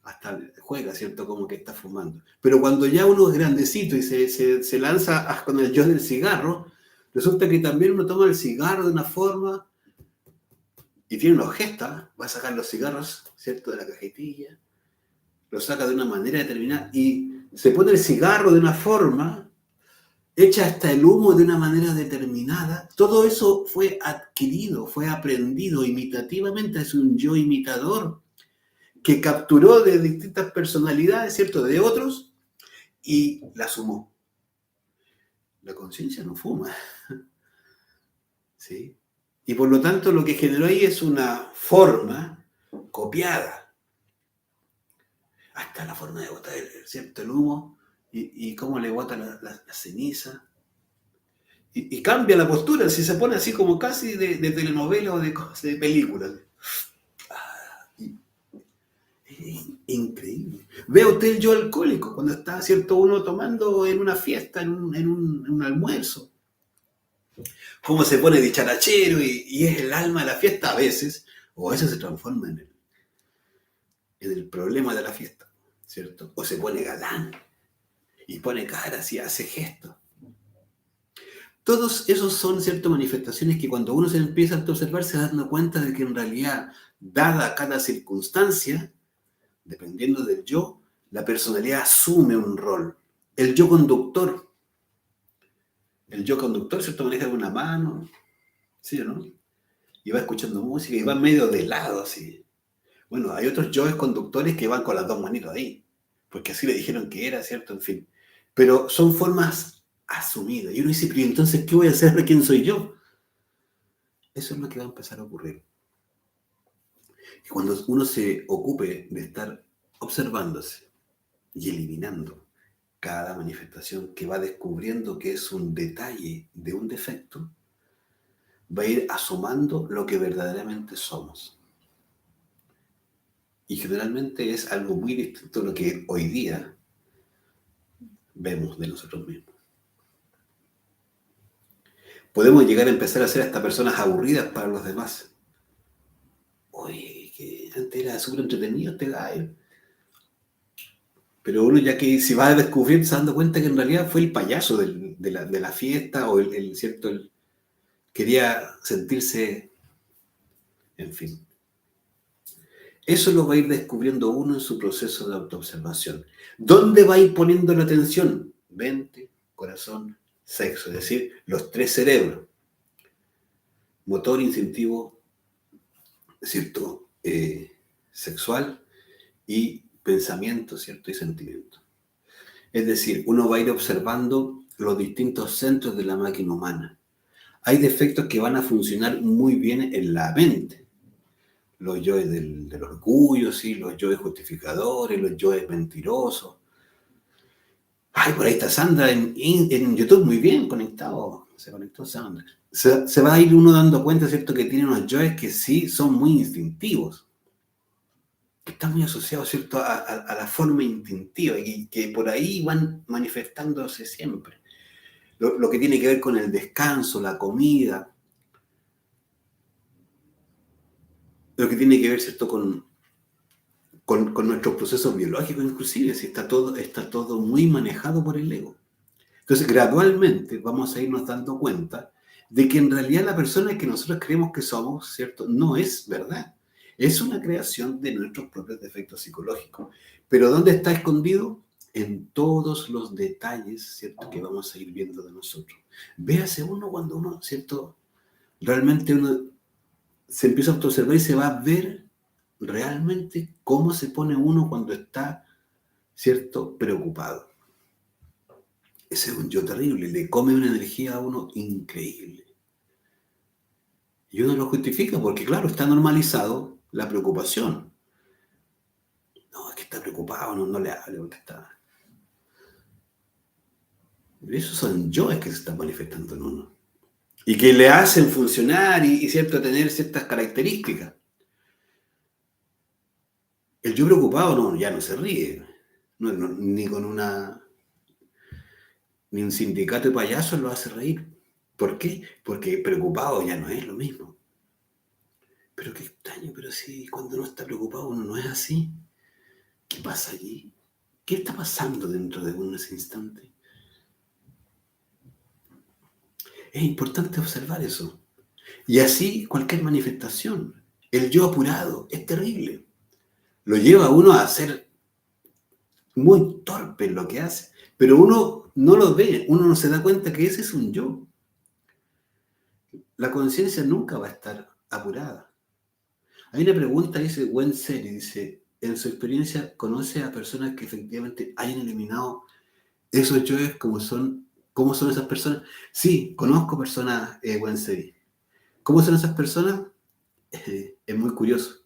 Hasta juega, ¿cierto?, como que está fumando. Pero cuando ya uno es grandecito y se lanza con el yo del cigarro, resulta que también uno toma el cigarro de una forma y tiene unos gestos. Va a sacar los cigarros, ¿cierto?, de la cajetilla, lo saca de una manera determinada y se pone el cigarro de una forma, echa hasta el humo de una manera determinada. Todo eso fue adquirido, fue aprendido imitativamente. Es un yo imitador que capturó de distintas personalidades, ¿cierto?, de otros, y la sumó. La conciencia no fuma, ¿sí? Y por lo tanto lo que generó ahí es una forma copiada. Hasta la forma de botar, ¿cierto?, el humo, y cómo le bota la ceniza. Y cambia la postura, si se pone así como casi de telenovela o de película. Increíble. Ve usted el yo alcohólico cuando está, ¿cierto?, uno tomando en una fiesta, en un almuerzo. Cómo se pone dicharachero y es el alma de la fiesta a veces, o a veces se transforma en el problema de la fiesta, ¿cierto? O se pone galán y pone caras y hace gestos. Todos esos son, ¿cierto?, manifestaciones que cuando uno se empieza a observar se da cuenta de que en realidad, dada cada circunstancia, dependiendo del yo, la personalidad asume un rol. El yo conductor, ¿cierto? Maneja con una mano, ¿sí o no? Y va escuchando música y va medio de lado, así. Bueno, hay otros yoes conductores que van con las dos manitos ahí, porque así le dijeron que era, ¿cierto? En fin. Pero son formas asumidas. Y uno dice, pero entonces, ¿qué voy a hacer? ¿Quién soy yo? Eso es lo que va a empezar a ocurrir. Y cuando uno se ocupe de estar observándose y eliminando cada manifestación que va descubriendo que es un detalle de un defecto, va a ir asomando lo que verdaderamente somos. Y generalmente es algo muy distinto a lo que hoy día vemos de nosotros mismos. Podemos llegar a empezar a ser hasta personas aburridas para los demás. Oye, que antes era súper entretenido este gallo. Pero uno ya que se va descubriendo, se va dando cuenta que en realidad fue el payaso de la fiesta o ¿cierto? Quería sentirse, en fin. Eso lo va a ir descubriendo uno en su proceso de autoobservación. ¿Dónde va a ir poniendo la atención? Mente, corazón, sexo, es decir, los tres cerebros. Motor, instintivo, ¿cierto? Sexual y pensamiento, ¿cierto? Y sentimiento. Es decir, uno va a ir observando los distintos centros de la máquina humana. Hay defectos que van a funcionar muy bien en la mente. Los yoes del orgullo, ¿sí? Los yoes justificadores, los yoes mentirosos. Ay, por ahí está Sandra en YouTube, muy bien conectado. Se conectó Sandra. Se va a ir uno dando cuenta, ¿cierto? Que tiene unos yoes que sí son muy instintivos. Están muy asociados, ¿cierto? A la forma instintiva y que por ahí van manifestándose siempre. Lo que tiene que ver con el descanso, la comida, lo que tiene que ver, ¿cierto? Con nuestros procesos biológicos inclusive, si está todo muy manejado por el ego. Entonces, gradualmente vamos a irnos dando cuenta de que en realidad la persona que nosotros creemos que somos, ¿cierto? No es verdad. Es una creación de nuestros propios defectos psicológicos. Pero ¿dónde está escondido? En todos los detalles, ¿cierto? Que vamos a ir viendo de nosotros. Véase uno cuando uno, ¿cierto? Realmente uno se empieza a observar y se va a ver realmente cómo se pone uno cuando está, ¿cierto?, preocupado. Ese es un yo terrible, le come una energía a uno increíble. Y uno lo justifica porque, claro, está normalizado la preocupación. No, es que está preocupado, no le hable porque está... Esos son yoes que se están manifestando en uno. Y que le hacen funcionar y cierto, tener ciertas características. El yo preocupado no, ya no se ríe. Ni con ni un sindicato de payasos lo hace reír. ¿Por qué? Porque preocupado ya no es lo mismo. Pero qué extraño, pero sí, cuando uno está preocupado uno no es así. ¿Qué pasa allí? ¿Qué está pasando dentro de uno en ese instante? Es importante observar eso. Y así cualquier manifestación. El yo apurado es terrible. Lo lleva a uno a ser muy torpe en lo que hace. Pero uno no lo ve, uno no se da cuenta que ese es un yo. La conciencia nunca va a estar apurada. Hay una pregunta, dice Wen Seri, dice, en su experiencia, ¿conoce a personas que efectivamente hayan eliminado esos yoes cómo son esas personas? Sí, conozco personas, Wen Seri. ¿Cómo son esas personas? Es muy curioso.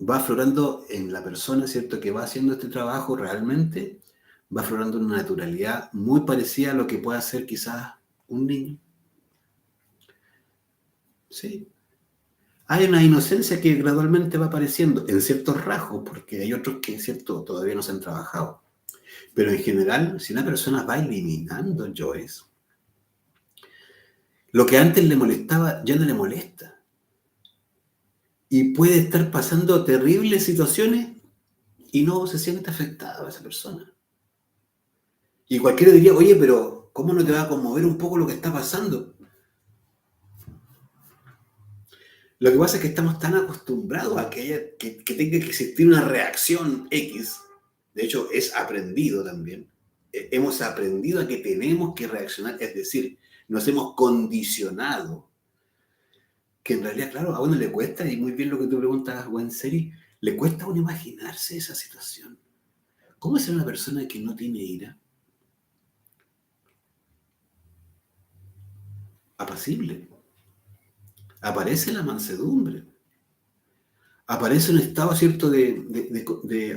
Va aflorando en la persona, ¿cierto?, que va haciendo este trabajo realmente, va aflorando una naturalidad muy parecida a lo que puede hacer quizás un niño. Sí. Hay una inocencia que gradualmente va apareciendo en ciertos rasgos, porque hay otros que, ¿cierto?, todavía no se han trabajado. Pero en general, si una persona va eliminando yoes, lo que antes le molestaba ya no le molesta. Y puede estar pasando terribles situaciones y no se siente afectado a esa persona. Y cualquiera diría, oye, pero ¿cómo no te va a conmover un poco lo que está pasando? Lo que pasa es que estamos tan acostumbrados a que tenga que existir una reacción X. De hecho, es aprendido también. Hemos aprendido a que tenemos que reaccionar, es decir, nos hemos condicionado, que en realidad, claro, a uno le cuesta, y muy bien lo que tú preguntas, Seri, le cuesta a uno imaginarse esa situación. ¿Cómo es ser una persona que no tiene ira? Apacible. Aparece la mansedumbre. Aparece un estado, ¿cierto?,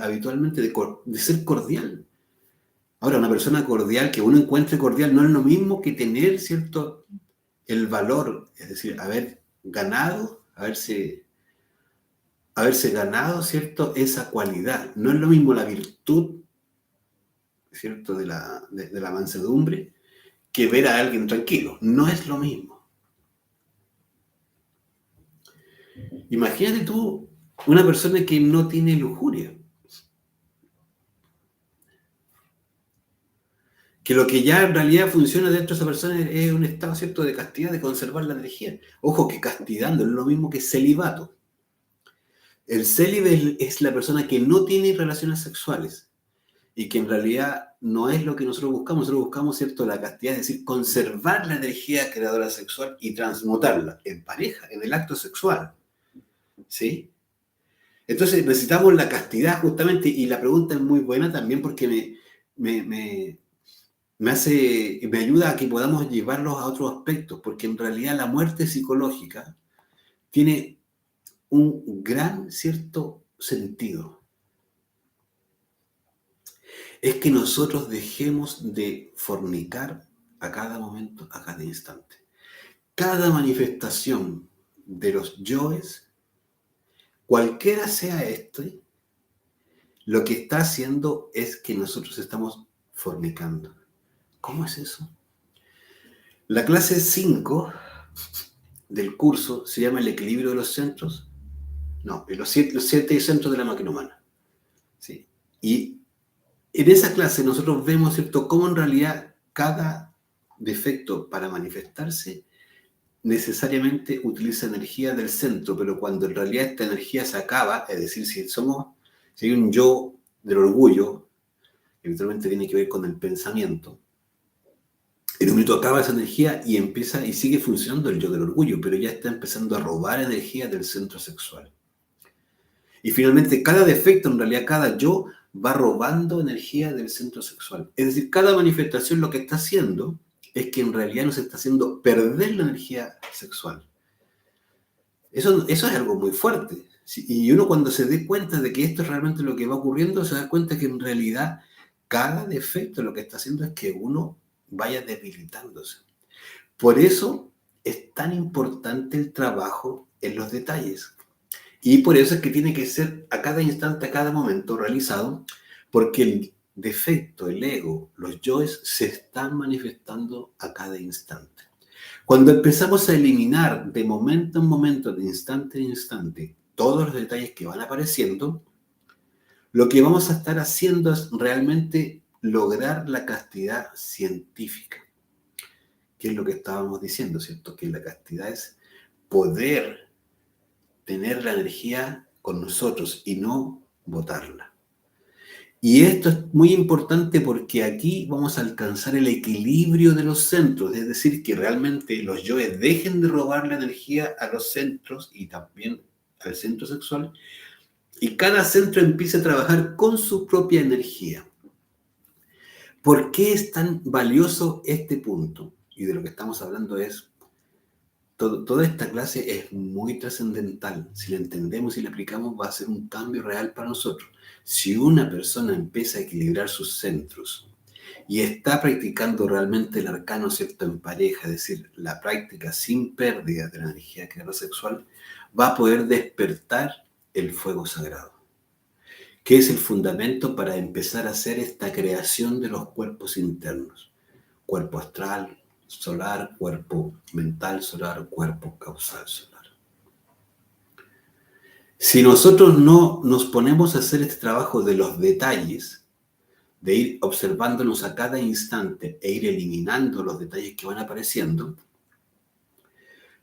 habitualmente de ser cordial. Ahora, una persona cordial, que uno encuentre cordial, no es lo mismo que tener, ¿cierto?, el valor, es decir, haberse ganado, ¿cierto?, esa cualidad. No es lo mismo la virtud, ¿cierto?, de la mansedumbre, que ver a alguien tranquilo. No es lo mismo. Imagínate tú una persona que no tiene lujuria, que lo que ya en realidad funciona dentro de esa persona es un estado, ¿cierto?, de castidad, de conservar la energía. Ojo, que castidad no es lo mismo que celibato. El célibe es la persona que no tiene relaciones sexuales y que en realidad no es lo que nosotros buscamos. Nosotros buscamos, ¿cierto?, la castidad, es decir, conservar la energía creadora sexual y transmutarla en pareja, en el acto sexual. ¿Sí? Entonces necesitamos la castidad justamente, y la pregunta es muy buena también porque me ayuda a que podamos llevarlos a otros aspectos, porque en realidad la muerte psicológica tiene un gran cierto sentido. Es que nosotros dejemos de fornicar a cada momento, a cada instante. Cada manifestación de los yoes, cualquiera sea este, lo que está haciendo es que nosotros estamos fornicando. ¿Cómo es eso? La clase 5 del curso se llama El equilibrio de los centros. No, los siete centros de la máquina humana. ¿Sí? Y en esa clase nosotros vemos, ¿cierto?, cómo en realidad cada defecto para manifestarse necesariamente utiliza energía del centro, pero cuando en realidad esta energía se acaba, es decir, si hay un yo del orgullo, que eventualmente tiene que ver con el pensamiento, en un momento acaba esa energía y empieza y sigue funcionando el yo del orgullo, pero ya está empezando a robar energía del centro sexual. Y finalmente cada defecto, en realidad cada yo, va robando energía del centro sexual. Es decir, cada manifestación lo que está haciendo es que en realidad nos está haciendo perder la energía sexual. Eso es algo muy fuerte. Y uno, cuando se dé cuenta de que esto es realmente lo que va ocurriendo, se da cuenta que en realidad cada defecto lo que está haciendo es que uno vaya debilitándose. Por eso es tan importante el trabajo en los detalles. Y por eso es que tiene que ser a cada instante, a cada momento realizado, porque el defecto, el ego, los yoes se están manifestando a cada instante. Cuando empezamos a eliminar de momento en momento, de instante en instante, todos los detalles que van apareciendo, lo que vamos a estar haciendo es realmente lograr la castidad científica, que es lo que estábamos diciendo, ¿cierto? Que la castidad es poder tener la energía con nosotros y no botarla. Y esto es muy importante porque aquí vamos a alcanzar el equilibrio de los centros, es decir, que realmente los yoes dejen de robar la energía a los centros y también al centro sexual, y cada centro empiece a trabajar con su propia energía. ¿Por qué es tan valioso este punto? Y de lo que estamos hablando es, toda esta clase es muy trascendental. Si la entendemos y la aplicamos, va a ser un cambio real para nosotros. Si una persona empieza a equilibrar sus centros y está practicando realmente el arcano, ¿cierto?, en pareja, es decir, la práctica sin pérdida de la energía creadora sexual, va a poder despertar el fuego sagrado, que es el fundamento para empezar a hacer esta creación de los cuerpos internos. Cuerpo astral, solar, cuerpo mental solar, cuerpo causal solar. Si nosotros no nos ponemos a hacer este trabajo de los detalles, de ir observándonos a cada instante e ir eliminando los detalles que van apareciendo,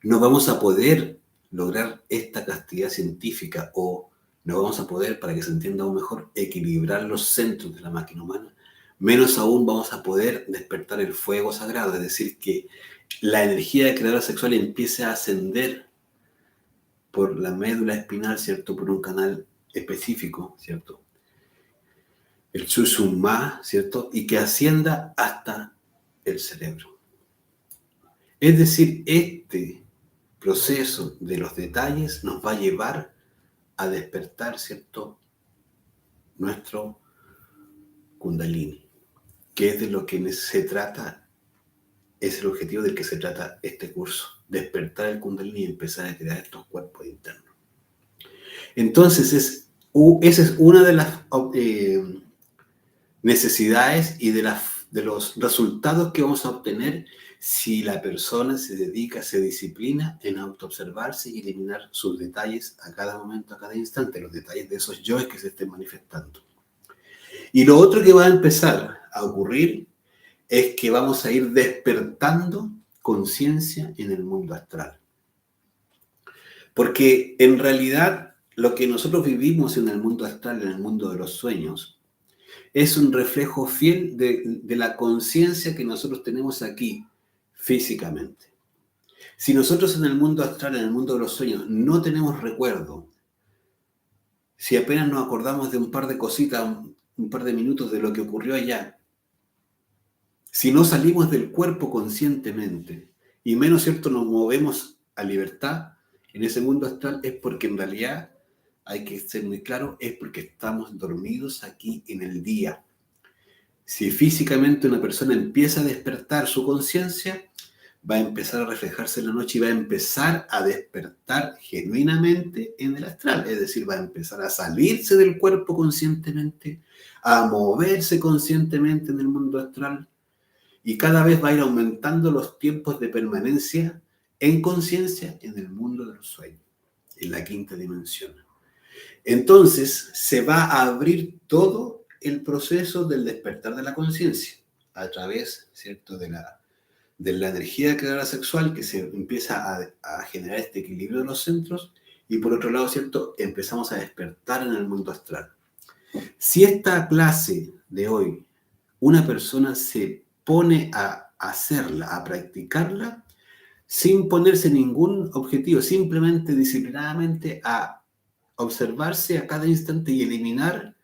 no vamos a poder lograr esta castidad científica o no vamos a poder, para que se entienda aún mejor, equilibrar los centros de la máquina humana, menos aún vamos a poder despertar el fuego sagrado, es decir, que la energía creadora sexual empiece a ascender por la médula espinal, ¿cierto? Por un canal específico, ¿cierto? El Sushumna, ¿cierto? Y que ascienda hasta el cerebro. Es decir, este proceso de los detalles nos va a llevar a despertar, ¿cierto? Nuestro Kundalini, que es de lo que se trata, es el objetivo del que se trata este curso, despertar el Kundalini y empezar a crear estos cuerpos internos. Entonces, esa es una de las necesidades y de los resultados que vamos a obtener si la persona se dedica, se disciplina en autoobservarse y eliminar sus detalles a cada momento, a cada instante, los detalles de esos yoes que se estén manifestando. Y lo otro que va a empezar a ocurrir es que vamos a ir despertando conciencia en el mundo astral. Porque en realidad lo que nosotros vivimos en el mundo astral, en el mundo de los sueños, es un reflejo fiel de la conciencia que nosotros tenemos aquí físicamente. Si nosotros en el mundo astral, en el mundo de los sueños, no tenemos recuerdo, si apenas nos acordamos de un par de cositas, un par de minutos de lo que ocurrió allá, si no salimos del cuerpo conscientemente y menos cierto nos movemos a libertad en ese mundo astral, es porque en realidad, hay que ser muy claro, es porque estamos dormidos aquí en el día. Si físicamente una persona empieza a despertar su conciencia, va a empezar a reflejarse en la noche y va a empezar a despertar genuinamente en el astral. Es decir, va a empezar a salirse del cuerpo conscientemente, a moverse conscientemente en el mundo astral y cada vez va a ir aumentando los tiempos de permanencia en conciencia en el mundo de los sueños, en la quinta dimensión. Entonces, se va a abrir todo el proceso del despertar de la conciencia a través, ¿cierto?, de la energía creadora sexual que se empieza a generar este equilibrio de los centros y por otro lado, ¿cierto?, empezamos a despertar en el mundo astral. Si esta clase de hoy una persona se pone a hacerla, a practicarla, sin ponerse ningún objetivo, simplemente disciplinadamente a observarse a cada instante y eliminar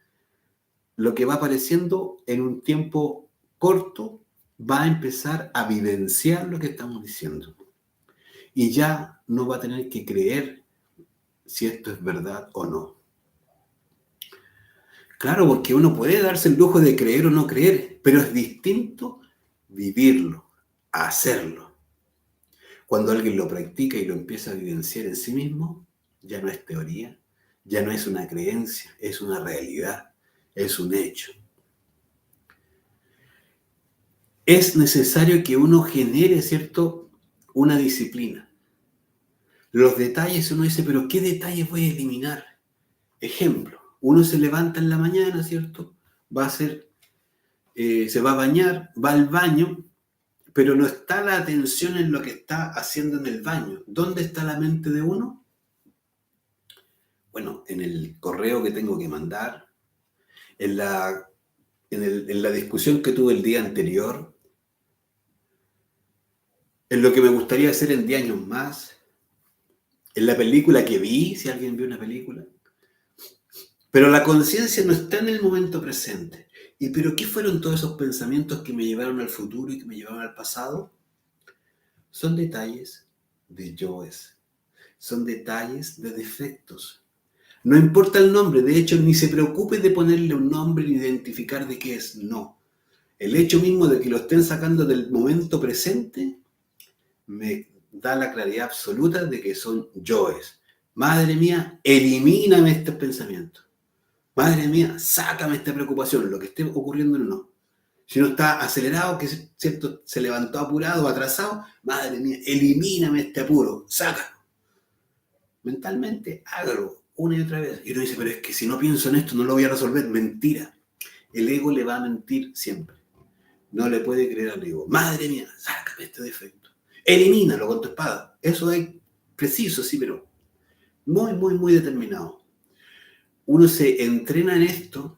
lo que va apareciendo en un tiempo corto, va a empezar a vivenciar lo que estamos diciendo. Y ya no va a tener que creer si esto es verdad o no. Claro, porque uno puede darse el lujo de creer o no creer, pero es distinto vivirlo, hacerlo. Cuando alguien lo practica y lo empieza a vivenciar en sí mismo, ya no es teoría, ya no es una creencia, es una realidad, es un hecho. Es necesario que uno genere, ¿cierto?, una disciplina. Los detalles, uno dice, pero ¿qué detalles voy a eliminar? Ejemplo, uno se levanta en la mañana, ¿cierto? Se va a bañar, va al baño, pero no está la atención en lo que está haciendo en el baño. ¿Dónde está la mente de uno? Bueno, en el correo que tengo que mandar, en la discusión que tuve el día anterior, en lo que me gustaría hacer en 10 años más, en la película que vi, si alguien vio una película. Pero la conciencia no está en el momento presente. ¿Y pero qué fueron todos esos pensamientos que me llevaron al futuro y que me llevaron al pasado? Son detalles de yoes, son detalles de defectos. No importa el nombre, de hecho, ni se preocupe de ponerle un nombre ni identificar de qué es, no. El hecho mismo de que lo estén sacando del momento presente me da la claridad absoluta de que son yoes. Madre mía, elimíname estos pensamientos. Madre mía, sácame esta preocupación, lo que esté ocurriendo no. Si no está acelerado, que cierto, se levantó apurado, atrasado, madre mía, elimíname este apuro, sácalo. Mentalmente, hágalo una y otra vez. Y uno dice, pero es que si no pienso en esto no lo voy a resolver. Mentira. El ego le va a mentir siempre. No le puede creer al ego. Madre mía, sácame este defecto. Elimínalo con tu espada. Eso es preciso, sí, pero muy, muy, muy determinado. Uno se entrena en esto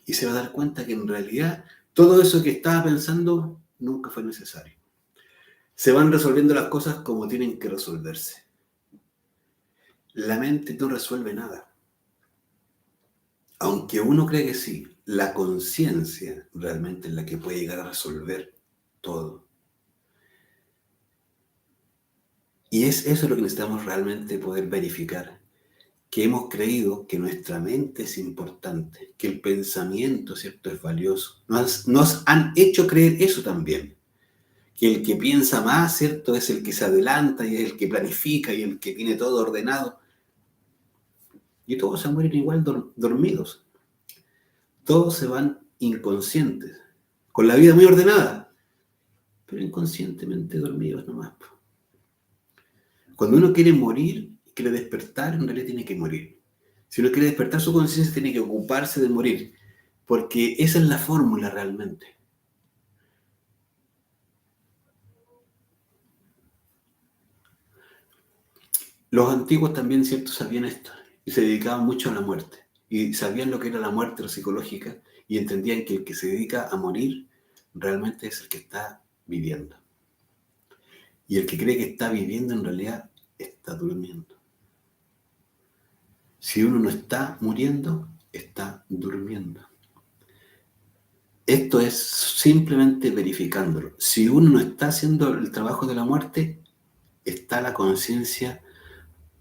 y se va a dar cuenta que en realidad todo eso que estaba pensando nunca fue necesario. Se van resolviendo las cosas como tienen que resolverse. La mente no resuelve nada. Aunque uno cree que sí, la conciencia realmente es la que puede llegar a resolver todo. Y es eso lo que necesitamos realmente poder verificar. Que hemos creído que nuestra mente es importante, que el pensamiento, ¿cierto?, es valioso. Nos han hecho creer eso también. Que el que piensa más, ¿cierto?, es el que se adelanta y es el que planifica y el que tiene todo ordenado. Y todos se mueren igual dormidos. Todos se van inconscientes, con la vida muy ordenada, pero inconscientemente dormidos nomás. Cuando uno quiere morir, quiere despertar, en realidad tiene que morir. Si uno quiere despertar su conciencia, tiene que ocuparse de morir, porque esa es la fórmula realmente. Los antiguos también, ¿cierto?, sabían esto y se dedicaban mucho a la muerte. Y sabían lo que era la muerte psicológica y entendían que el que se dedica a morir realmente es el que está viviendo. Y el que cree que está viviendo en realidad está durmiendo. Si uno no está muriendo, está durmiendo. Esto es simplemente verificándolo. Si uno no está haciendo el trabajo de la muerte, está la conciencia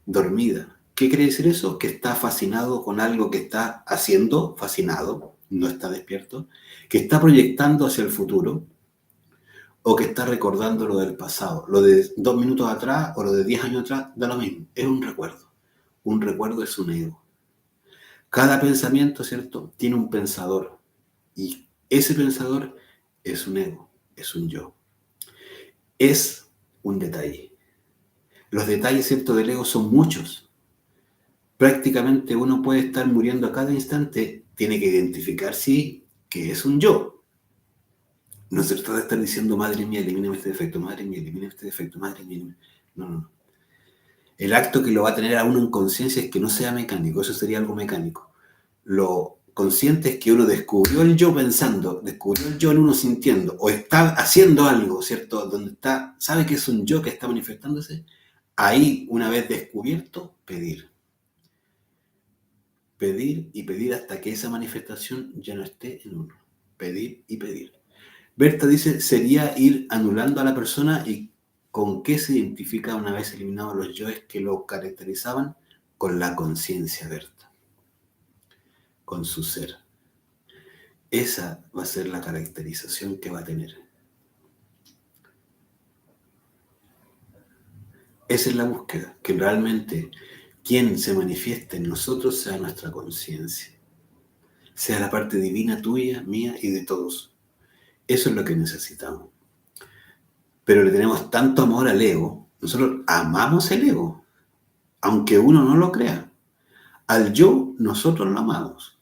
dormida. ¿Qué quiere decir eso? Que está fascinado con algo que está haciendo, fascinado, no está despierto, que está proyectando hacia el futuro o que está recordando lo del pasado. Lo de 2 minutos atrás o lo de 10 años atrás, da lo mismo, es un recuerdo. Un recuerdo es un ego. Cada pensamiento, ¿cierto?, tiene un pensador y ese pensador es un ego, es un yo. Es un detalle. Los detalles, ¿cierto?, del ego son muchos. Prácticamente uno puede estar muriendo a cada instante, tiene que identificar, sí, que es un yo. No se trata de estar diciendo, madre mía, elimíname este defecto, madre mía, elimíname este defecto, madre mía. No. El acto que lo va a tener a uno en conciencia es que no sea mecánico, eso sería algo mecánico. Lo consciente es que uno descubrió el yo pensando, descubrió el yo en uno sintiendo, o está haciendo algo, ¿cierto?, donde está, sabe que es un yo que está manifestándose. Ahí, una vez descubierto, pedir. Pedir y pedir hasta que esa manifestación ya no esté en uno. Pedir y pedir. Berta dice, sería ir anulando a la persona. ¿Y con qué se identifica una vez eliminados los yoes que lo caracterizaban? Con la conciencia, Berta. Con su ser. Esa va a ser la caracterización que va a tener. Esa es la búsqueda, que realmente quien se manifieste en nosotros sea nuestra conciencia. Sea la parte divina tuya, mía y de todos. Eso es lo que necesitamos. Pero le tenemos tanto amor al ego. Nosotros amamos el ego, aunque uno no lo crea. Al yo, nosotros lo amamos.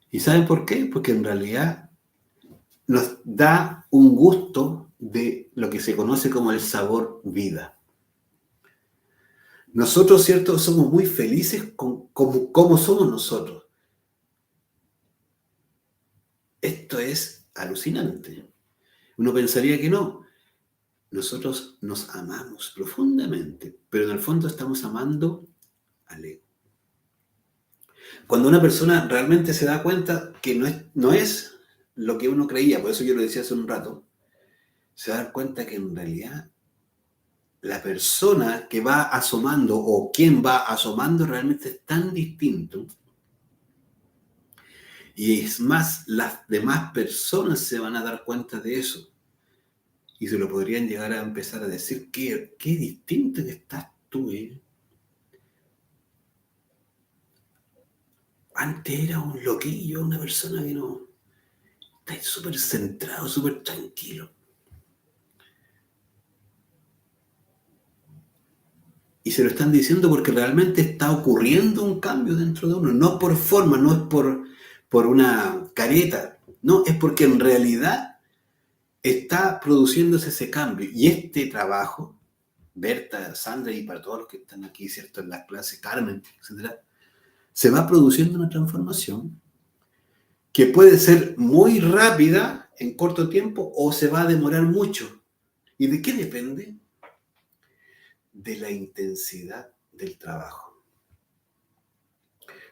¿Y saben por qué? Porque en realidad nos da un gusto de lo que se conoce como el sabor vida. Nosotros, ¿cierto?, somos muy felices como somos nosotros. Esto es alucinante. Uno pensaría que no. Nosotros nos amamos profundamente, pero en el fondo estamos amando al ego. Cuando una persona realmente se da cuenta que no es lo que uno creía, por eso yo lo decía hace un rato, se da cuenta que en realidad la persona que va asomando o quien va asomando realmente es tan distinto. Y es más, las demás personas se van a dar cuenta de eso. Y se lo podrían llegar a empezar a decir, qué distinto que estás tú, ¿eh? Antes era un loquillo, una persona que no... Está súper centrado, súper tranquilo. Y se lo están diciendo porque realmente está ocurriendo un cambio dentro de uno. No por forma, no es por una careta. No, es porque en realidad está produciéndose ese cambio. Y este trabajo Berta, Sandra y para todos los que están aquí, ¿cierto? En las clases, Carmen, etcétera, se va produciendo una transformación que puede ser muy rápida en corto tiempo o se va a demorar mucho. ¿Y de qué depende? De la intensidad del trabajo.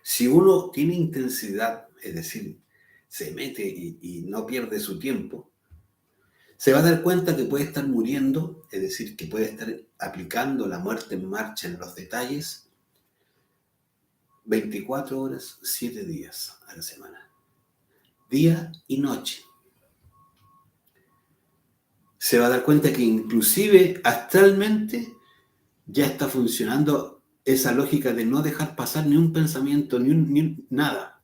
Si uno tiene intensidad, es decir, se mete y no pierde su tiempo, se va a dar cuenta que puede estar muriendo, es decir, que puede estar aplicando la muerte en marcha en los detalles 24 horas, 7 días a la semana, día y noche. Se va a dar cuenta que inclusive astralmente ya está funcionando esa lógica de no dejar pasar ni un pensamiento, ni nada,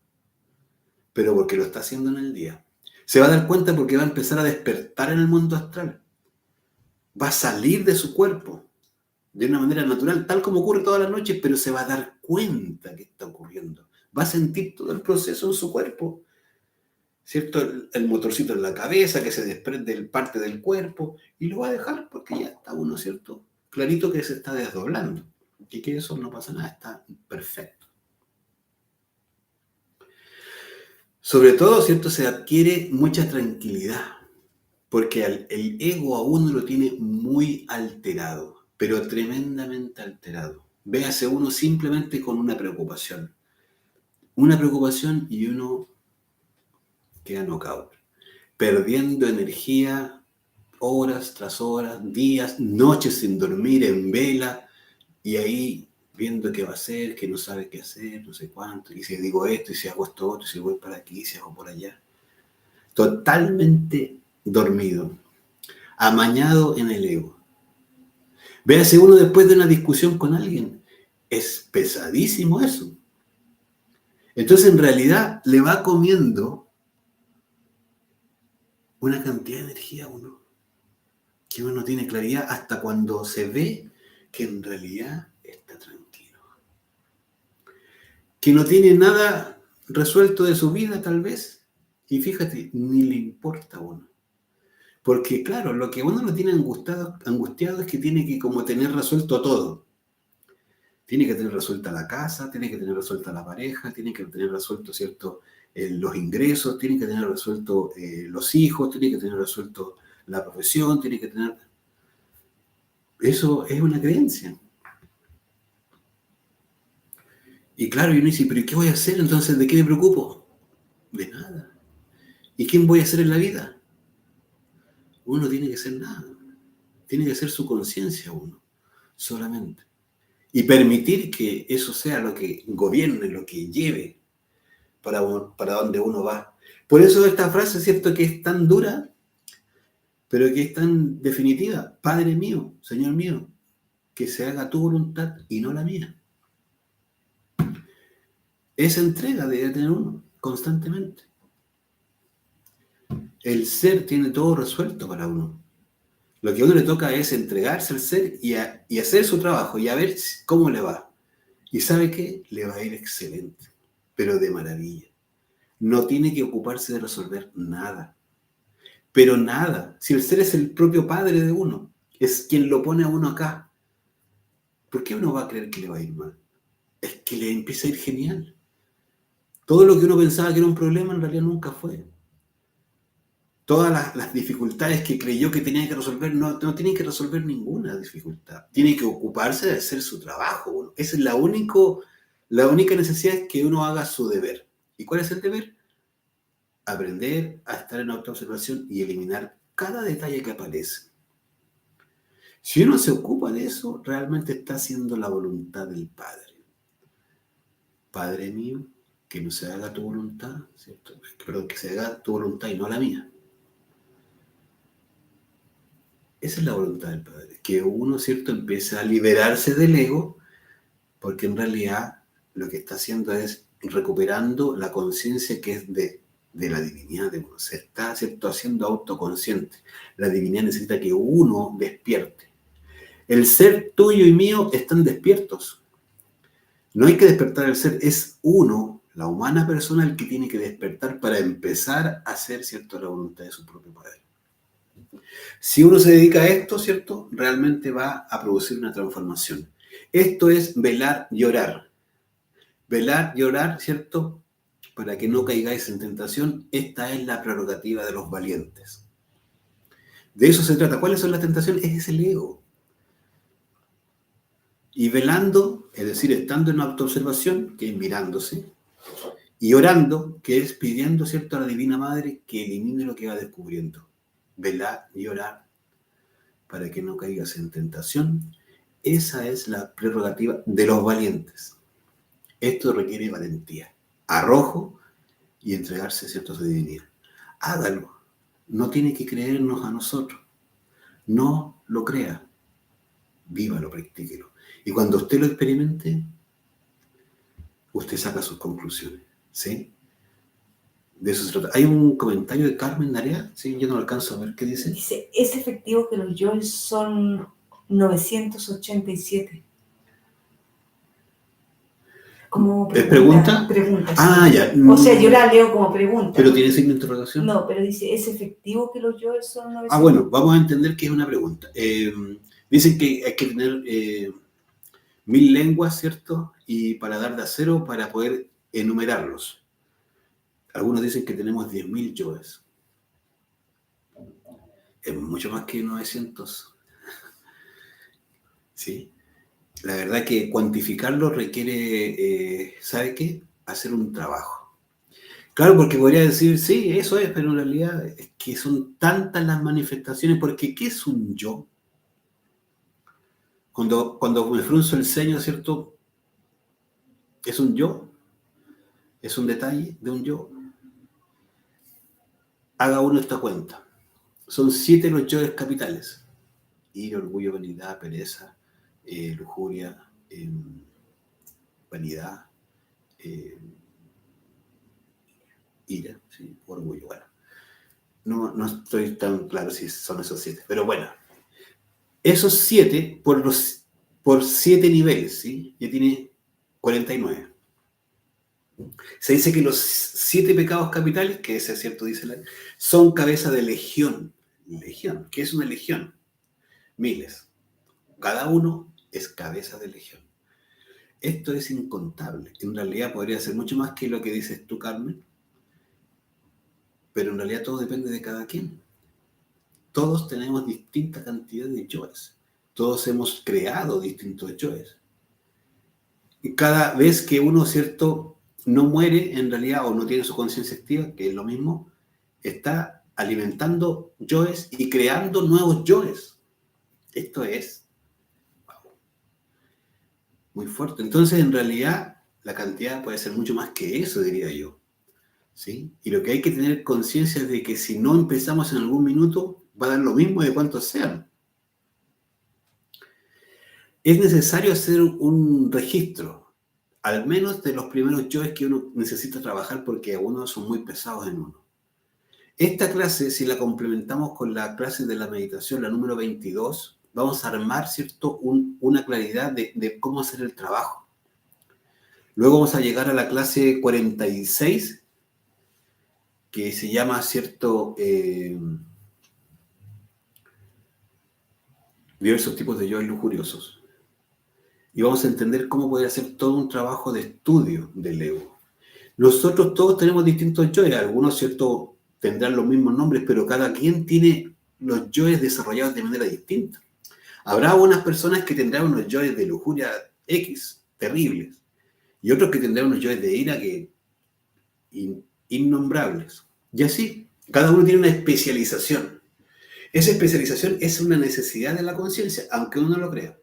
pero porque lo está haciendo en el día. Se va a dar cuenta porque va a empezar a despertar en el mundo astral. Va a salir de su cuerpo de una manera natural, tal como ocurre todas las noches, pero se va a dar cuenta que está ocurriendo. Va a sentir todo el proceso en su cuerpo, ¿cierto? El motorcito en la cabeza que se desprende parte del cuerpo y lo va a dejar porque ya está uno, ¿cierto? Clarito que se está desdoblando y que eso no pasa nada, está perfecto. Sobre todo, ¿cierto? Se adquiere mucha tranquilidad porque el ego a uno lo tiene muy alterado, pero tremendamente alterado. Véase uno simplemente con una preocupación y uno queda knockout, perdiendo energía horas tras horas, días, noches sin dormir, en vela, y ahí viendo qué va a hacer, que no sabe qué hacer, no sé cuánto, y si digo esto, y si hago esto otro, y si voy para aquí, y si hago por allá. Totalmente dormido, amañado en el ego. Véase uno después de una discusión con alguien. Es pesadísimo eso. Entonces, en realidad, le va comiendo una cantidad de energía a uno, que uno no tiene claridad hasta cuando se ve que en realidad está tranquilo. Que no tiene nada resuelto de su vida, tal vez. Y fíjate, ni le importa a uno. Porque, claro, lo que uno lo tiene angustiado es que tiene que como tener resuelto todo. Tiene que tener resuelta la casa, tiene que tener resuelta la pareja, tiene que tener resuelto, ¿cierto? Los ingresos, tiene que tener resuelto los hijos, tiene que tener resuelto la profesión, tiene que tener... Eso es una creencia. Y claro, uno dice, ¿pero qué voy a hacer entonces? ¿De qué me preocupo? De nada. ¿Y quién voy a ser en la vida? Uno tiene que ser nada. Tiene que ser su conciencia uno, solamente. Y permitir que eso sea lo que gobierne, lo que lleve para donde uno va. Por eso esta frase, ¿cierto? Que es tan dura, pero que es tan definitiva. Padre mío, Señor mío, que se haga tu voluntad y no la mía. Esa entrega debe tener uno constantemente. El ser tiene todo resuelto para uno. Lo que a uno le toca es entregarse al ser y hacer su trabajo y a ver cómo le va. ¿Y sabe qué? Le va a ir excelente, pero de maravilla. No tiene que ocuparse de resolver nada. Pero nada. Si el ser es el propio padre de uno, es quien lo pone a uno acá, ¿por qué uno va a creer que le va a ir mal? Es que le empieza a ir genial. Todo lo que uno pensaba que era un problema en realidad nunca fue. Todas las dificultades que creyó que tenía que resolver, no tiene que resolver ninguna dificultad. Tiene que ocuparse de hacer su trabajo. Esa es la única necesidad, es que uno haga su deber. ¿Y cuál es el deber? Aprender a estar en autoobservación y eliminar cada detalle que aparece. Si uno se ocupa de eso, realmente está haciendo la voluntad del Padre. Padre mío, que no se haga tu voluntad, ¿cierto? Perdón, que se haga tu voluntad y no la mía. Esa es la voluntad del Padre, que uno, ¿cierto?, empiece a liberarse del ego, porque en realidad lo que está haciendo es recuperando la conciencia que es de la divinidad de uno. Se está, ¿cierto?, haciendo autoconsciente. La divinidad necesita que uno despierte. El ser tuyo y mío están despiertos. No hay que despertar el ser, es uno, la humana persona, el que tiene que despertar para empezar a hacer, ¿cierto?, la voluntad de su propio Padre. Si uno se dedica a esto, ¿cierto? Realmente va a producir una transformación. Esto es velar y orar. Velar y orar, ¿cierto? Para que no caigáis en tentación. Esta es la prerrogativa de los valientes. De eso se trata. ¿Cuáles son las tentaciones? Es el ego. Y velando, es decir, estando en autoobservación, que es mirándose, y orando, que es pidiendo, ¿cierto?, a la Divina Madre que elimine lo que va descubriendo. Velar y orar para que no caigas en tentación. Esa es la prerrogativa de los valientes. Esto requiere valentía, arrojo y entregarse, ¿cierto?, a su divinidad. Hágalo. No tiene que creernos a nosotros. No lo crea. Vívalo, practíquelo. Y cuando usted lo experimente, usted saca sus conclusiones. ¿Sí? De eso se trata. Hay un comentario de Carmen Narea, ¿sí? Yo no lo alcanzo a ver qué dice. Dice, es efectivo que los yoes son 987. Como ¿Es pregunta. pregunta? Pregunta, Ah, sí. ya. O sea, yo la leo como pregunta. ¿Pero tiene signo de interrogación? No, pero dice, ¿es efectivo que los yoes son 900? Ah, bueno, vamos a entender que es una pregunta. Dicen que hay que tener 1000 lenguas, ¿cierto? Y para dar de a cero para poder enumerarlos. Algunos dicen que tenemos 10.000 yoes. Es mucho más que 900. ¿Sí? La verdad que cuantificarlo requiere, ¿sabe qué? Hacer un trabajo. Claro, porque podría decir, sí, eso es, pero en realidad es que son tantas las manifestaciones, porque ¿qué es un yo? Cuando me frunzo el ceño, ¿cierto? ¿Es un yo? ¿Es un detalle de un yo? Haga uno esta cuenta. Son 7 los yoes capitales. Ira, orgullo, vanidad, pereza, lujuria, vanidad, ira, ¿sí? Orgullo, bueno. No estoy tan claro si son esos 7, pero bueno. Esos 7 por 7 niveles, ¿sí? Ya tiene 49. Se dice que los 7 pecados capitales, que ese es cierto, dice la, son cabeza de legión. Legión, ¿qué es una legión? Miles. Cada uno es cabeza de legión. Esto es incontable. En realidad podría ser mucho más que lo que dices tú, Carmen, pero en realidad todo depende de cada quien. Todos tenemos distinta cantidad de yoes. Todos hemos creado distintos yoes. Y cada vez que uno, ¿cierto?, no muere en realidad o no tiene su conciencia activa, que es lo mismo, está alimentando yoes y creando nuevos yoes. Esto es muy fuerte. Entonces, en realidad, la cantidad puede ser mucho más que eso, diría yo. ¿Sí? Y lo que hay que tener conciencia es de que si no empezamos en algún minuto, va a dar lo mismo de cuántos sean. Es necesario hacer un registro, al menos de los primeros yoes que uno necesita trabajar porque algunos son muy pesados en uno. Esta clase, si la complementamos con la clase de la meditación, la número 22, vamos a armar, ¿cierto?, una claridad de cómo hacer el trabajo. Luego vamos a llegar a la clase 46, que se llama, ¿cierto?, diversos tipos de yoes lujuriosos. Y vamos a entender cómo poder hacer todo un trabajo de estudio del ego. Nosotros todos tenemos distintos yoes, algunos, ¿cierto?, tendrán los mismos nombres, pero cada quien tiene los yoes desarrollados de manera distinta. Habrá unas personas que tendrán unos yoes de lujuria X, terribles, y otros que tendrán unos yoes de ira que innombrables. Y así, cada uno tiene una especialización. Esa especialización es una necesidad de la conciencia, aunque uno no lo crea.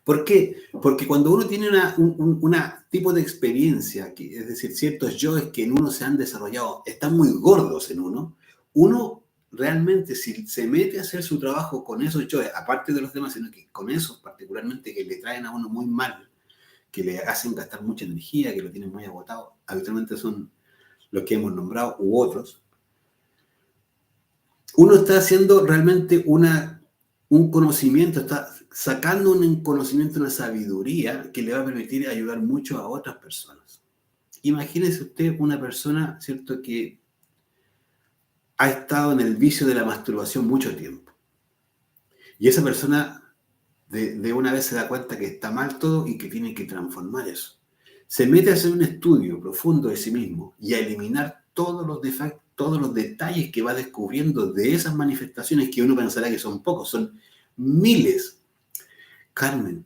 ¿Por qué? Porque cuando uno tiene una tipo de experiencia, es decir, ciertos yoes que en uno se han desarrollado, están muy gordos en uno, uno realmente si se mete a hacer su trabajo con esos yoes, aparte de los demás, sino que con esos particularmente que le traen a uno muy mal, que le hacen gastar mucha energía, que lo tienen muy agotado, habitualmente son los que hemos nombrado u otros, uno está haciendo realmente un conocimiento, está sacando un conocimiento, una sabiduría que le va a permitir ayudar mucho a otras personas. Imagínese usted una persona, ¿cierto?, que ha estado en el vicio de la masturbación mucho tiempo. Y esa persona de una vez se da cuenta que está mal todo y que tiene que transformar eso. Se mete a hacer un estudio profundo de sí mismo y a eliminar todos los defectos, todos los detalles que va descubriendo de esas manifestaciones que uno pensará que son pocos, son miles. Carmen,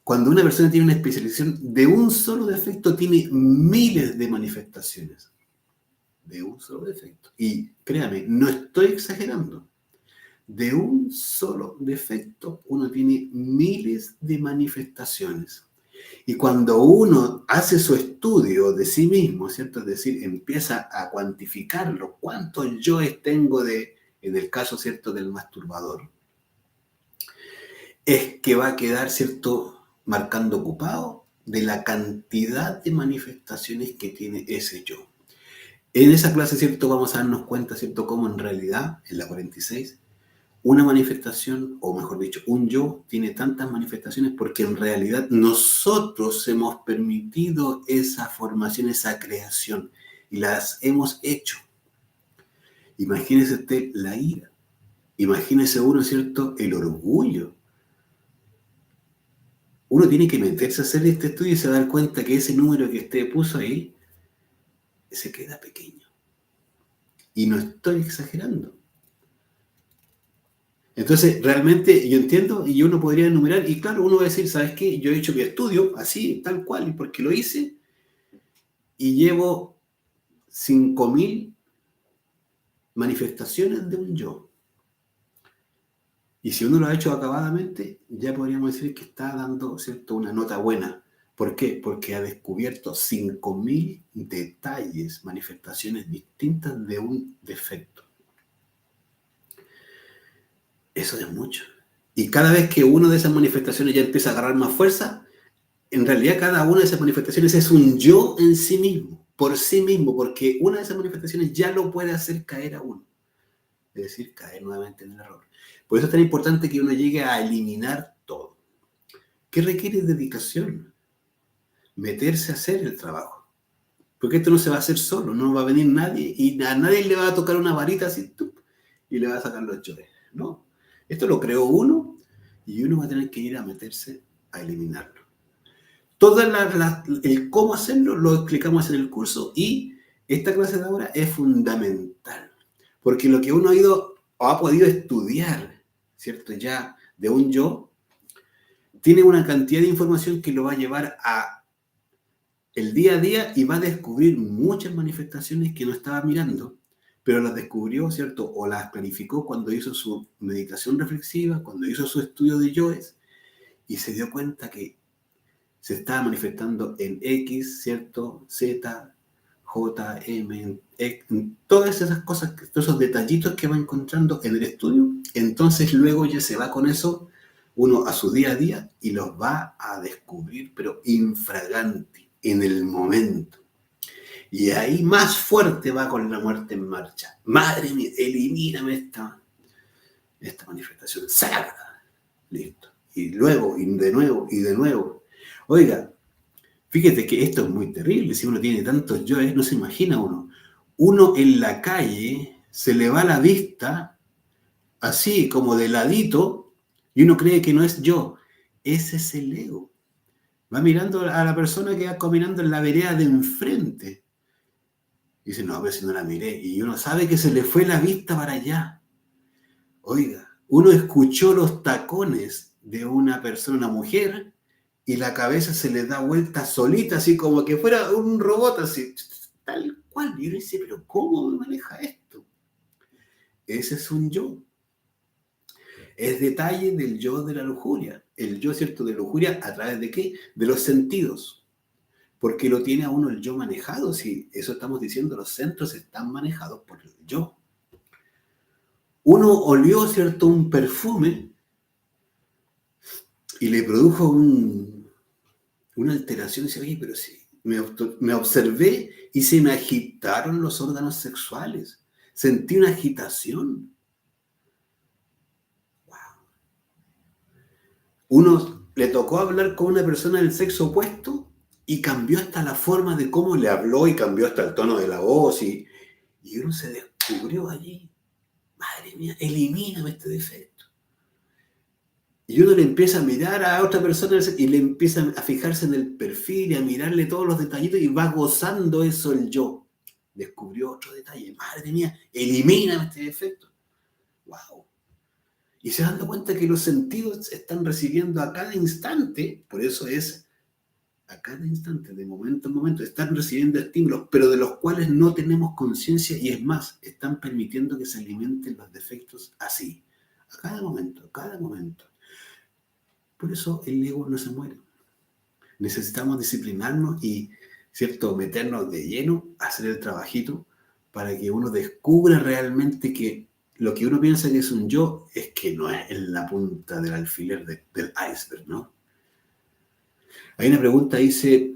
cuando una persona tiene una especialización de un solo defecto, tiene miles de manifestaciones. De un solo defecto. Y créame, no estoy exagerando. De un solo defecto, uno tiene miles de manifestaciones. Y cuando uno hace su estudio de sí mismo, ¿cierto? Es decir, empieza a cuantificarlo, cuántos yoes tengo en el caso, ¿cierto?, del masturbador, es que va a quedar, ¿cierto?, marcando ocupado de la cantidad de manifestaciones que tiene ese yo. En esa clase, ¿cierto?, vamos a darnos cuenta, ¿cierto?, cómo en realidad, en la 46, una manifestación, o mejor dicho, un yo tiene tantas manifestaciones porque en realidad nosotros hemos permitido esa formación, esa creación, y las hemos hecho. Imagínese usted la ira, imagínese uno, ¿cierto?, el orgullo. Uno tiene que meterse a hacer este estudio y se va a dar cuenta que ese número que usted puso ahí se queda pequeño. Y no estoy exagerando. Entonces, realmente yo entiendo y uno podría enumerar, y claro, uno va a decir, ¿sabes qué? Yo he hecho mi estudio así, tal cual, y porque lo hice, y llevo 5.000 manifestaciones de un yo. Y si uno lo ha hecho acabadamente, ya podríamos decir que está dando, ¿cierto?, una nota buena. ¿Por qué? Porque ha descubierto 5.000 detalles, manifestaciones distintas de un defecto. Eso es mucho. Y cada vez que una de esas manifestaciones ya empieza a agarrar más fuerza, en realidad cada una de esas manifestaciones es un yo en sí mismo, por sí mismo, porque una de esas manifestaciones ya lo puede hacer caer a uno. Es decir, caer nuevamente en el error. Por eso es tan importante que uno llegue a eliminar todo. ¿Qué requiere dedicación? Meterse a hacer el trabajo. Porque esto no se va a hacer solo, no va a venir nadie y a nadie le va a tocar una varita así y le va a sacar los chores. No, esto lo creó uno y uno va a tener que ir a meterse a eliminarlo. Todo el cómo hacerlo lo explicamos en el curso y esta clase de ahora es fundamental. Porque lo que uno ha podido estudiar, ¿cierto? Ya de un yo, tiene una cantidad de información que lo va a llevar a el día a día y va a descubrir muchas manifestaciones que no estaba mirando, pero las descubrió, ¿cierto? O las clarificó cuando hizo su meditación reflexiva, cuando hizo su estudio de yoes y se dio cuenta que se estaba manifestando en X, ¿cierto? Z, J, M, todas esas cosas, todos esos detallitos que va encontrando en el estudio. Entonces luego ya se va con eso uno a su día a día y los va a descubrir, pero infraganti, en el momento. Y ahí más fuerte va con la muerte en marcha. Madre mía, elimíname esta manifestación, sácala. Listo. Y luego, y de nuevo, y de nuevo. Oiga, fíjate que esto es muy terrible. Si uno tiene tantos yoes, no se imagina uno. Uno en la calle se le va la vista así como de ladito y uno cree que no es yo. Ese es el ego. Va mirando a la persona que va caminando en la vereda de enfrente. Y dice, no, a ver si no la miré. Y uno sabe que se le fue la vista para allá. Oiga, uno escuchó los tacones de una persona, una mujer, y la cabeza se le da vuelta solita, así como que fuera un robot, así, tal cual. Y uno dice, pero ¿cómo maneja esto? Ese es un yo. Es detalle del yo de la lujuria. El yo, ¿cierto?, de lujuria, ¿a través de qué? De los sentidos. Porque lo tiene a uno el yo manejado. Si eso estamos diciendo, los centros están manejados por el yo. Uno olió, ¿cierto?, un perfume y le produjo una alteración. Y dice, oye, pero sí, me observé y se me agitaron los órganos sexuales. Sentí una agitación. Wow. Uno le tocó hablar con una persona del sexo opuesto y cambió hasta la forma de cómo le habló y cambió hasta el tono de la voz y uno se descubrió allí, madre mía, elimíname este defecto. Y uno le empieza a mirar a otra persona y le empieza a fijarse en el perfil y a mirarle todos los detallitos y va gozando eso el yo. Descubrió otro detalle, madre mía, elimíname este defecto. ¡Wow! Y se dan cuenta que los sentidos están recibiendo a cada instante, por eso es a cada instante, de momento en momento, están recibiendo estímulos, pero de los cuales no tenemos conciencia y es más, están permitiendo que se alimenten los defectos así, a cada momento, a cada momento. Por eso el ego no se muere. Necesitamos disciplinarnos y, ¿cierto?, meternos de lleno a hacer el trabajito para que uno descubra realmente que lo que uno piensa que es un yo es que no es en la punta del alfiler del iceberg, ¿no? Hay una pregunta, dice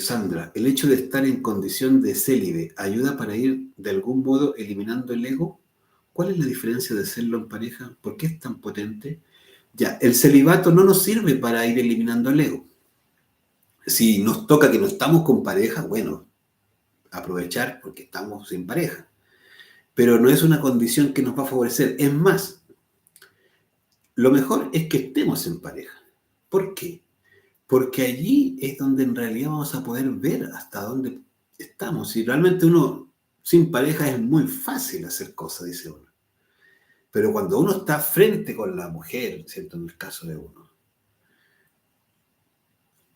Sandra, ¿el hecho de estar en condición de célibe ayuda para ir de algún modo eliminando el ego? ¿Cuál es la diferencia de serlo en pareja? ¿Por qué es tan potente? Ya, el celibato no nos sirve para ir eliminando el ego. Si nos toca que no estamos con pareja, bueno, aprovechar porque estamos sin pareja. Pero no es una condición que nos va a favorecer. Es más, lo mejor es que estemos en pareja. ¿Por qué? Porque allí es donde en realidad vamos a poder ver hasta dónde estamos. Si realmente uno sin pareja es muy fácil hacer cosas, dice uno. Pero cuando uno está frente con la mujer, ¿cierto? En el caso de uno.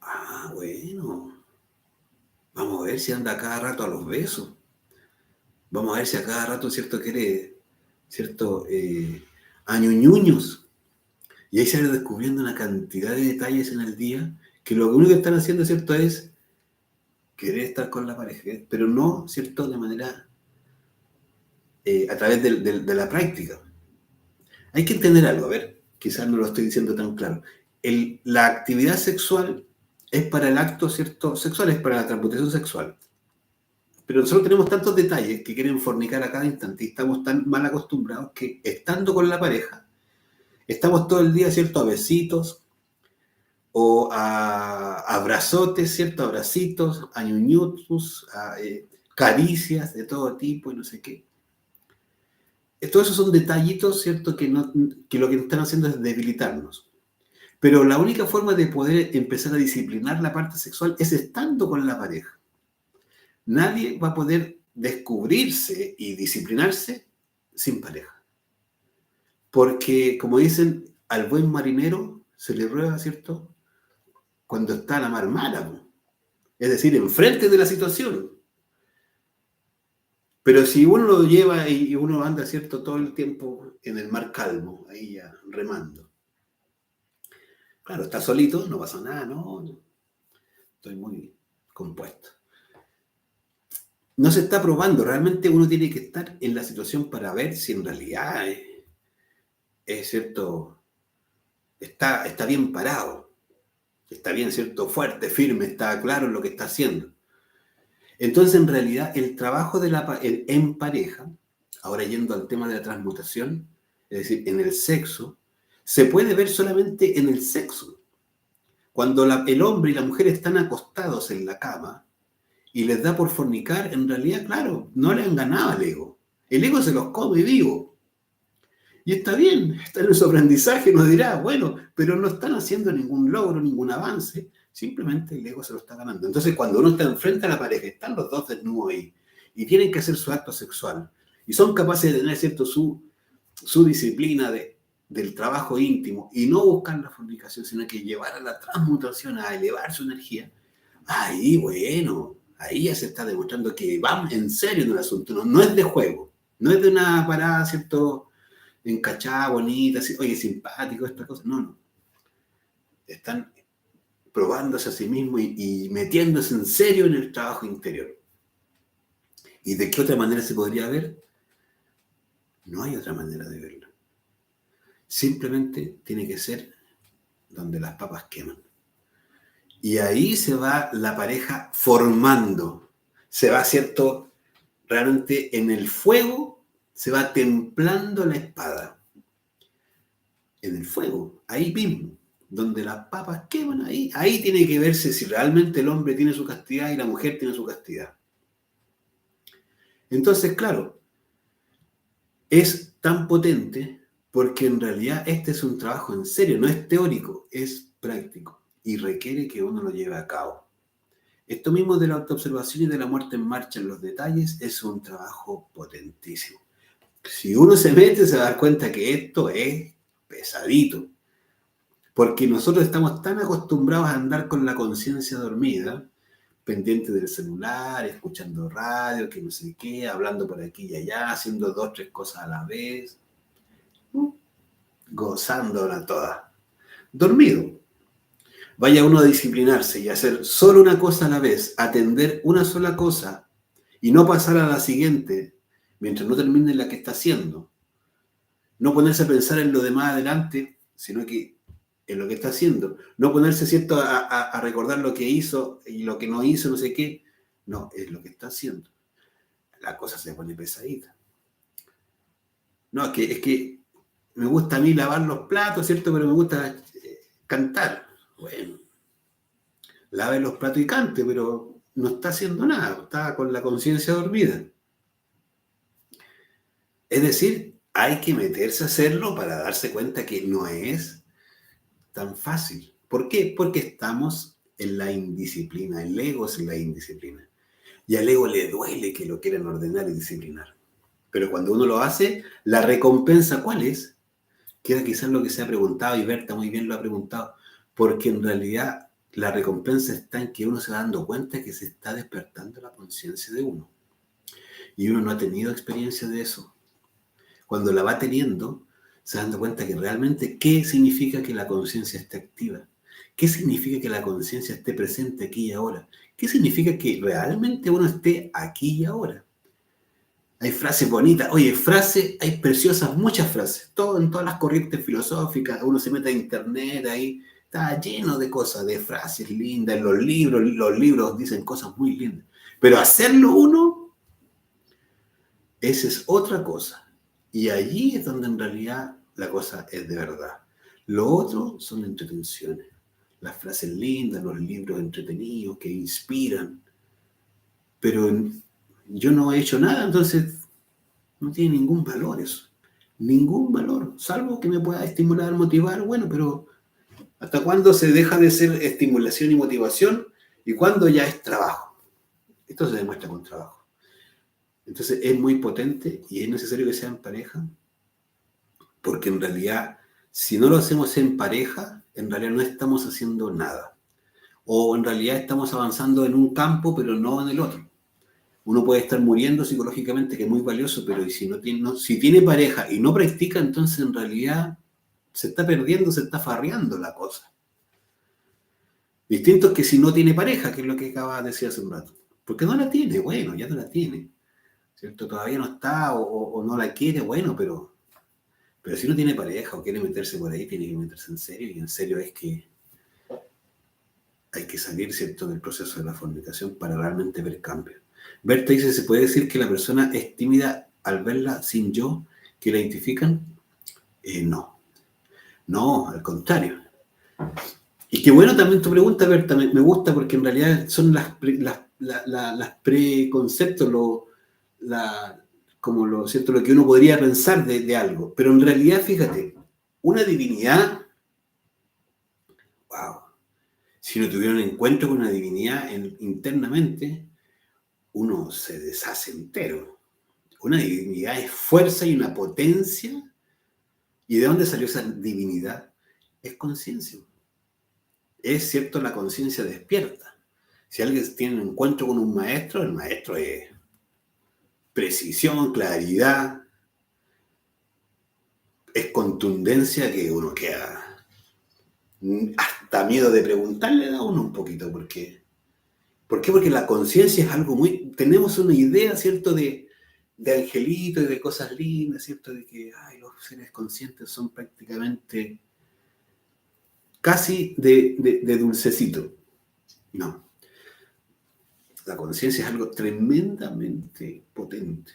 Ah, bueno. Vamos a ver si anda cada rato a los besos. Vamos a ver si a cada rato, ¿cierto? Quiere, ¿cierto? Añuñuños. Y ahí se va descubriendo una cantidad de detalles en el día que lo único que están haciendo, ¿cierto? Es querer estar con la pareja, pero no, ¿cierto? De manera, a través de la práctica. Hay que entender algo, a ver, quizás no lo estoy diciendo tan claro. La actividad sexual es para el acto, ¿cierto? Sexual, es para la transmutación sexual. Pero nosotros tenemos tantos detalles que quieren fornicar a cada instante y estamos tan mal acostumbrados que estando con la pareja, estamos todo el día, ¿cierto? A besitos o a abrazotes, ¿cierto? Abracitos, a ñuñutus, a caricias de todo tipo y no sé qué. Todos esos son detallitos, ¿cierto? Que lo que están haciendo es debilitarnos. Pero la única forma de poder empezar a disciplinar la parte sexual es estando con la pareja. Nadie va a poder descubrirse y disciplinarse sin pareja. Porque, como dicen, al buen marinero se le ruega, ¿cierto?, cuando está la mar mala. Es decir, enfrente de la situación. Pero si uno lo lleva y uno anda, ¿cierto?, todo el tiempo en el mar calmo, ahí ya remando. Claro, está solito, no pasa nada, no. Estoy muy compuesto. No se está probando, realmente uno tiene que estar en la situación para ver si en realidad es cierto, está bien parado, está bien, cierto, fuerte, firme, está claro en lo que está haciendo. Entonces, en realidad, el trabajo en pareja, ahora yendo al tema de la transmutación, es decir, en el sexo, se puede ver solamente en el sexo. Cuando el hombre y la mujer están acostados en la cama y les da por fornicar, en realidad, claro, no le han ganado al ego. El ego se los come vivo. Y está bien, está en su aprendizaje, nos dirá, bueno, pero no están haciendo ningún logro, ningún avance, simplemente el ego se lo está ganando. Entonces, cuando uno está enfrente a la pareja, están los dos desnudos ahí, y tienen que hacer su acto sexual, y son capaces de tener, ¿cierto?, su disciplina del trabajo íntimo, y no buscar la fornicación, sino que llevar a la transmutación, a elevar su energía, ahí, bueno, ahí ya se está demostrando que van en serio en el asunto, no es de juego, no es de una parada, ¿cierto?, encachada, bonita, así, oye, simpático, esta cosa. No. Están probándose a sí mismos y metiéndose en serio en el trabajo interior. ¿Y de qué otra manera se podría ver? No hay otra manera de verlo. Simplemente tiene que ser donde las papas queman. Y ahí se va la pareja formando. Se va, ¿cierto? Realmente en el fuego se va templando la espada. En el fuego, ahí mismo, donde las papas queman, ahí tiene que verse si realmente el hombre tiene su castidad y la mujer tiene su castidad. Entonces, claro, es tan potente porque en realidad este es un trabajo en serio, no es teórico, es práctico y requiere que uno lo lleve a cabo. Esto mismo de la autoobservación y de la muerte en marcha en los detalles es un trabajo potentísimo. Si uno se mete, se va a dar cuenta que esto es pesadito. Porque nosotros estamos tan acostumbrados a andar con la conciencia dormida, pendiente del celular, escuchando radio, que no sé qué, hablando por aquí y allá, haciendo 2, 3 cosas a la vez, gozándola toda. Dormido. Vaya uno a disciplinarse y hacer solo una cosa a la vez, atender una sola cosa y no pasar a la siguiente mientras no termine la que está haciendo. No ponerse a pensar en lo de más adelante, sino que en lo que está haciendo. No ponerse, ¿cierto?, a recordar lo que hizo y lo que no hizo, no sé qué. No, es lo que está haciendo. La cosa se pone pesadita. No, es que me gusta a mí lavar los platos, ¿cierto? Pero me gusta cantar. Bueno, lave los platos y cante, pero no está haciendo nada, está con la conciencia dormida. Es decir, hay que meterse a hacerlo para darse cuenta que no es tan fácil. ¿Por qué? Porque estamos en la indisciplina. El ego es la indisciplina. Y al ego le duele que lo quieran ordenar y disciplinar. Pero cuando uno lo hace, la recompensa, ¿cuál es? Que era quizás lo que se ha preguntado, y Berta muy bien lo ha preguntado, porque en realidad la recompensa está en que uno se va dando cuenta que se está despertando la conciencia de uno. Y uno no ha tenido experiencia de eso. Cuando la va teniendo, se va dando cuenta que realmente qué significa que la conciencia esté activa. ¿Qué significa que la conciencia esté presente aquí y ahora? ¿Qué significa que realmente uno esté aquí y ahora? Hay frases bonitas, oye, frases, hay preciosas, muchas frases, todo en todas las corrientes filosóficas, uno se mete a internet ahí, está lleno de cosas, de frases lindas, los libros dicen cosas muy lindas, pero hacerlo uno, esa es otra cosa, y allí es donde en realidad la cosa es de verdad. Lo otro son entretenciones, las frases lindas, los libros entretenidos que inspiran, pero yo no he hecho nada, entonces no tiene ningún valor eso. Ningún valor, salvo que me pueda estimular, motivar, bueno, pero ¿hasta cuándo se deja de ser estimulación y motivación? ¿Y cuándo ya es trabajo? Esto se demuestra con trabajo. Entonces es muy potente y es necesario que sea en pareja, porque en realidad, si no lo hacemos en pareja, en realidad no estamos haciendo nada. O en realidad estamos avanzando en un campo, pero no en el otro. Uno puede estar muriendo psicológicamente, que es muy valioso, pero si tiene pareja y no practica, entonces en realidad se está perdiendo, se está farreando la cosa. Distinto es que si no tiene pareja, que es lo que acaba de decir hace un rato. Porque no la tiene, bueno, ya no la tiene. ¿Cierto? Todavía no está o no la quiere, bueno, pero si no tiene pareja o quiere meterse por ahí, tiene que meterse en serio. Y en serio es que hay que salir, ¿cierto?, del proceso de la fornicación para realmente ver cambios. Berta dice, ¿se puede decir que la persona es tímida al verla sin yo, que la identifican? No. No, al contrario. Y qué bueno también tu pregunta, Berta, me gusta porque en realidad son las preconceptos, ¿cierto?, lo que uno podría pensar de algo. Pero en realidad, fíjate, una divinidad, wow, si no tuviera un encuentro con una divinidad internamente, uno se deshace entero. Una divinidad es fuerza y una potencia. ¿Y de dónde salió esa divinidad? Es conciencia. Es, cierto, la conciencia despierta. Si alguien tiene un encuentro con un maestro, el maestro es precisión, claridad, es contundencia que uno queda hasta miedo de preguntarle a uno un poquito. ¿Por qué? Porque la conciencia es algo muy... Tenemos una idea, ¿cierto?, de angelito y de cosas lindas, ¿cierto?, de que los seres conscientes son prácticamente casi de dulcecito. No. La conciencia es algo tremendamente potente.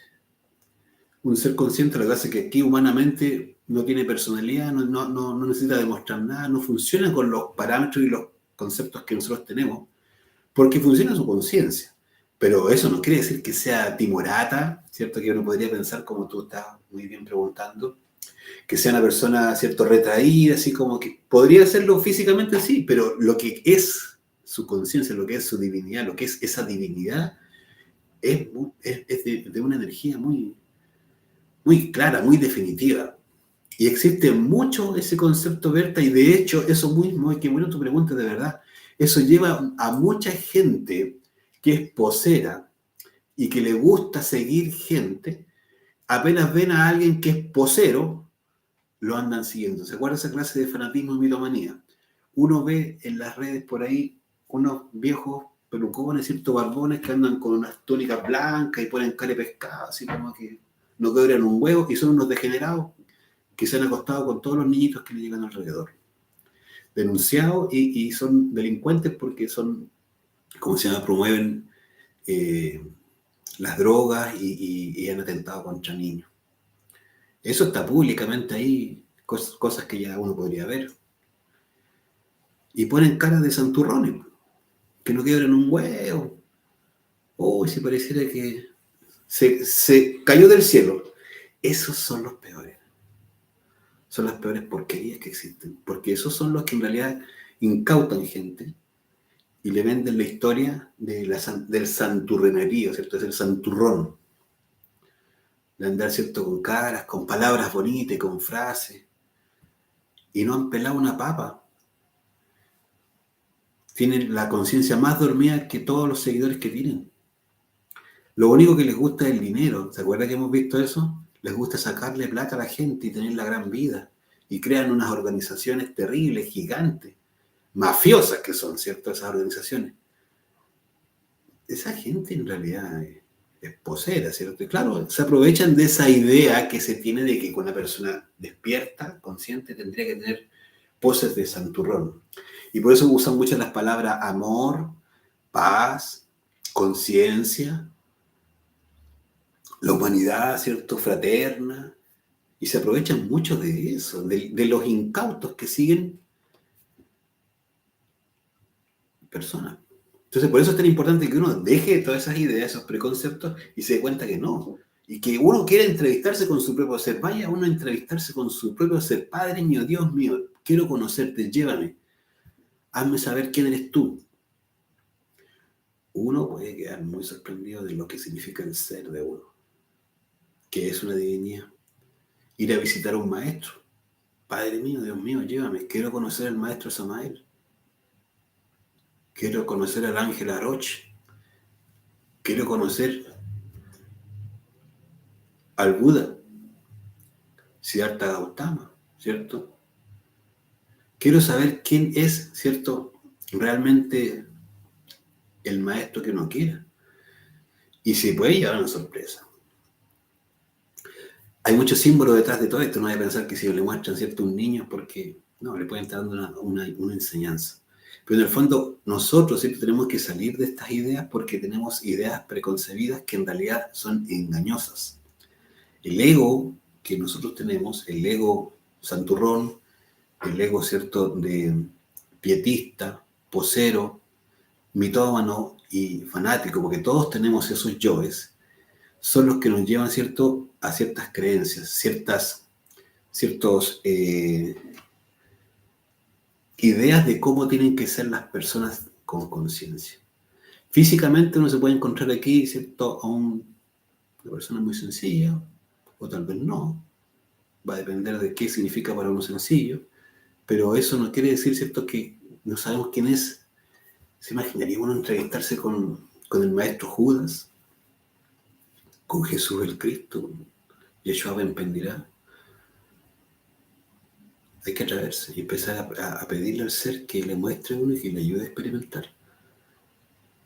Un ser consciente, lo que hace que aquí humanamente no tiene personalidad, no necesita demostrar nada, no funciona con los parámetros y los conceptos que nosotros tenemos, porque funciona su conciencia. Pero eso no quiere decir que sea timorata, ¿cierto? Que uno podría pensar, como tú estás muy bien preguntando, que sea una persona, ¿cierto?, retraída, así como que podría serlo físicamente, sí, pero lo que es su conciencia, lo que es su divinidad, lo que es esa divinidad, es de una energía muy, muy clara, muy definitiva. Y existe mucho ese concepto, Berta, y de hecho eso mismo, y qué bueno tu pregunta de verdad, eso lleva a mucha gente que es posera y que le gusta seguir gente, apenas ven a alguien que es posero, lo andan siguiendo. ¿Se acuerda esa clase de fanatismo y mitomanía? Uno ve en las redes por ahí unos viejos pelucones, ciertos barbones que andan con unas túnicas blancas y ponen cara de pescado, así como que no quebran un huevo, y son unos degenerados que se han acostado con todos los niñitos que le llegan alrededor. Denunciados y son delincuentes porque son, como se llama, promueven las drogas y han atentado contra niños. Eso está públicamente ahí, cosas que ya uno podría ver. Y ponen cara de santurrones, que no quiebran un huevo. Oh, si pareciera que se cayó del cielo. Esos son los peores. Son las peores porquerías que existen. Porque esos son los que en realidad incautan gente y le venden la historia del santurronerío, ¿cierto? Es el santurrón. De andar, ¿cierto?, con caras, con palabras bonitas, con frases. Y no han pelado una papa. Tienen la conciencia más dormida que todos los seguidores que tienen. Lo único que les gusta es el dinero. ¿Se acuerdan que hemos visto eso? Les gusta sacarle plata a la gente y tener la gran vida. Y crean unas organizaciones terribles, gigantes, mafiosas que son, ¿cierto? Esas organizaciones. Esa gente en realidad es posera, ¿cierto? Y claro, se aprovechan de esa idea que se tiene de que una persona despierta, consciente, tendría que tener poses de santurrón. Y por eso usan mucho las palabras amor, paz, conciencia, la humanidad, ¿cierto?, fraterna, y se aprovechan mucho de eso, de los incautos que siguen personas. Entonces, por eso es tan importante que uno deje todas esas ideas, esos preconceptos, y se dé cuenta que no. Y que uno quiera entrevistarse con su propio ser. Vaya uno a entrevistarse con su propio ser. Padre mío, Dios mío, quiero conocerte, llévame. Hazme saber quién eres tú. Uno puede quedar muy sorprendido de lo que significa el ser de uno, que es una divinidad. Ir a visitar a un maestro. Padre mío, Dios mío, llévame. Quiero conocer al maestro Samael. Quiero conocer al ángel Aroch. Quiero conocer al Buda, Siddhartha Gautama, ¿cierto? Quiero saber quién es, ¿cierto?, realmente el maestro que uno quiera. Y se puede llevar una sorpresa. Hay muchos símbolos detrás de todo esto. No hay que pensar que si le muestran, ¿cierto?, un niño, porque no, le pueden estar dando una enseñanza. Pero en el fondo, nosotros siempre tenemos que salir de estas ideas porque tenemos ideas preconcebidas que en realidad son engañosas. El ego que nosotros tenemos, el ego santurrón, el ego, ¿cierto?, de pietista, posero, mitómano y fanático, porque todos tenemos esos yoes, son los que nos llevan, ¿cierto?, a ciertas creencias, ciertos ideas de cómo tienen que ser las personas con conciencia. Físicamente uno se puede encontrar aquí, ¿cierto?, a una persona muy sencilla, o tal vez no, va a depender de qué significa para uno sencillo, pero eso no quiere decir, ¿cierto?, que no sabemos quién es. ¿Se imaginaría uno entrevistarse con el maestro Judas, con Jesús el Cristo, Yeshua Ben Pendirá? Hay que atreverse y empezar a pedirle al ser que le muestre uno y que le ayude a experimentar.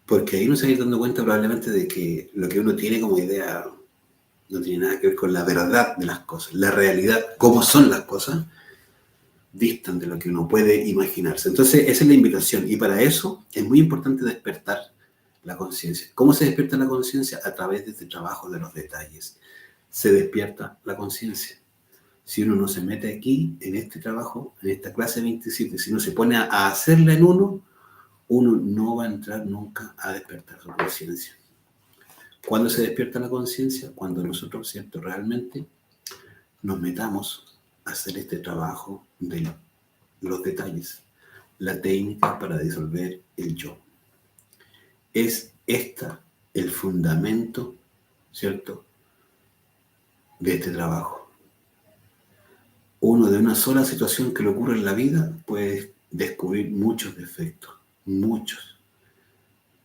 Porque ahí uno se va a ir dando cuenta probablemente de que lo que uno tiene como idea no tiene nada que ver con la verdad de las cosas, la realidad, cómo son las cosas, distan de lo que uno puede imaginarse. Entonces, esa es la invitación. Y para eso es muy importante despertar la conciencia. ¿Cómo se despierta la conciencia? A través de este trabajo de los detalles. Se despierta la conciencia. Si uno no se mete aquí, en este trabajo, en esta clase 27, si no se pone a hacerla en uno no va a entrar nunca a despertar su conciencia. ¿Cuándo se despierta la conciencia? Cuando nosotros, ¿cierto?, realmente nos metamos a hacer este trabajo de los detalles, la técnica para disolver el yo. Es esta el fundamento, ¿cierto?, de este trabajo. Uno de una sola situación que le ocurre en la vida puede descubrir muchos defectos, muchos.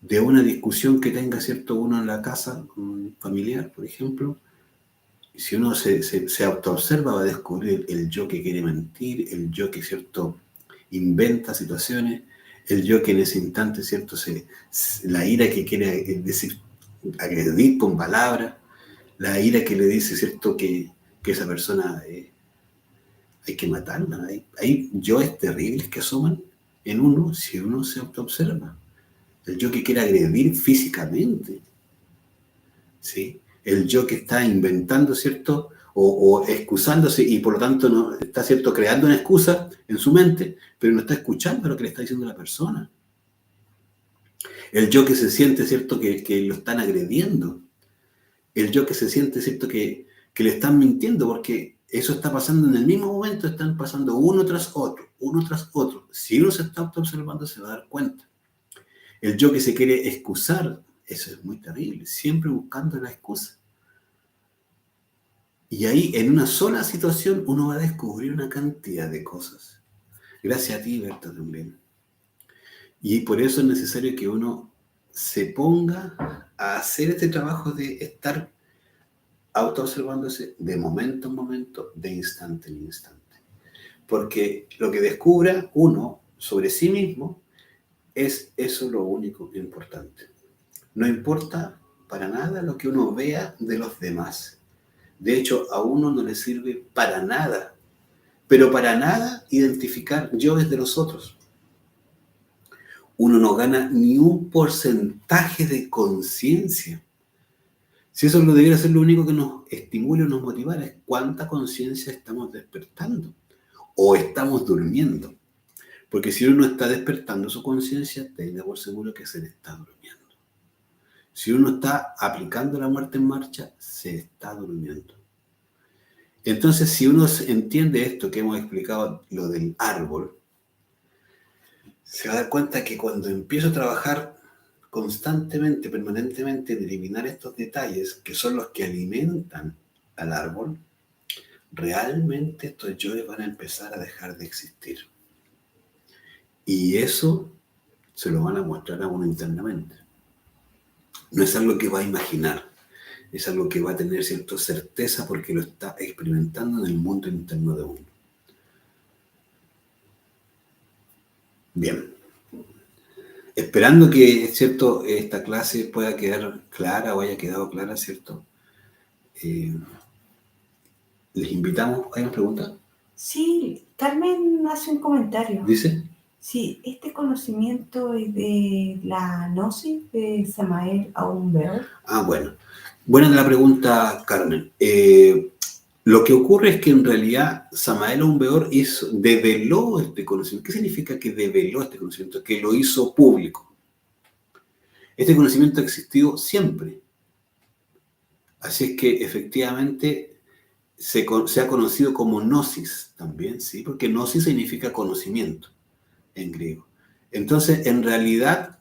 De una discusión que tenga, ¿cierto?, uno en la casa, un familiar, por ejemplo, si uno se autoobserva, va a descubrir el yo que quiere mentir, el yo que, ¿cierto?, inventa situaciones, el yo que en ese instante, ¿cierto?, la ira que quiere decir, agredir con palabras, la ira que le dice, ¿cierto?, que esa persona hay que matarla. Hay yoes terribles que asoman en uno si uno se autoobserva. El yo que quiere agredir físicamente, ¿sí? El yo que está inventando, ¿cierto?, o excusándose y por lo tanto no está, ¿cierto?, creando una excusa en su mente, pero no está escuchando lo que le está diciendo la persona. El yo que se siente, ¿cierto?, que lo están agrediendo. El yo que se siente, ¿cierto?, que le están mintiendo, porque eso está pasando en el mismo momento, están pasando uno tras otro, uno tras otro. Si uno se está observando, se va a dar cuenta. El yo que se quiere excusar, eso es muy terrible, siempre buscando la excusa. Y ahí, en una sola situación, uno va a descubrir una cantidad de cosas. Gracias a ti, Berta, también. Y por eso es necesario que uno se ponga a hacer este trabajo de estar autoobservándose de momento en momento, de instante en instante. Porque lo que descubra uno sobre sí mismo es eso lo único importante. No importa para nada lo que uno vea de los demás. De hecho, a uno no le sirve para nada, pero para nada identificar yoes de los otros. Uno no gana ni un porcentaje de conciencia. Si eso lo debiera ser lo único que nos estimule o nos motivara, es cuánta conciencia estamos despertando o estamos durmiendo. Porque si uno está despertando su conciencia, tenga por seguro que se le está durmiendo. Si uno está aplicando la muerte en marcha, se está durmiendo. Entonces, si uno entiende esto que hemos explicado, lo del árbol, se va a dar cuenta que cuando empiezo a trabajar constantemente, permanentemente, en eliminar estos detalles, que son los que alimentan al árbol, realmente estos yoes van a empezar a dejar de existir. Y eso se lo van a mostrar a uno internamente. No es algo que va a imaginar, es algo que va a tener cierta certeza porque lo está experimentando en el mundo interno de uno. Bien. Esperando que, ¿cierto?, esta clase pueda quedar clara o haya quedado clara, ¿cierto? Les invitamos. ¿Hay una pregunta? Sí, Carmen hace un comentario. ¿Dice? Sí, este conocimiento es de la gnosis de Samael Aumber. Bueno. Buena la pregunta, Carmen. Lo que ocurre es que en realidad Samael Aumbeor develó este conocimiento. ¿Qué significa que develó este conocimiento? Que lo hizo público. Este conocimiento ha existido siempre. Así es que efectivamente se ha conocido como gnosis también, ¿sí? Porque gnosis significa conocimiento en griego. Entonces, en realidad,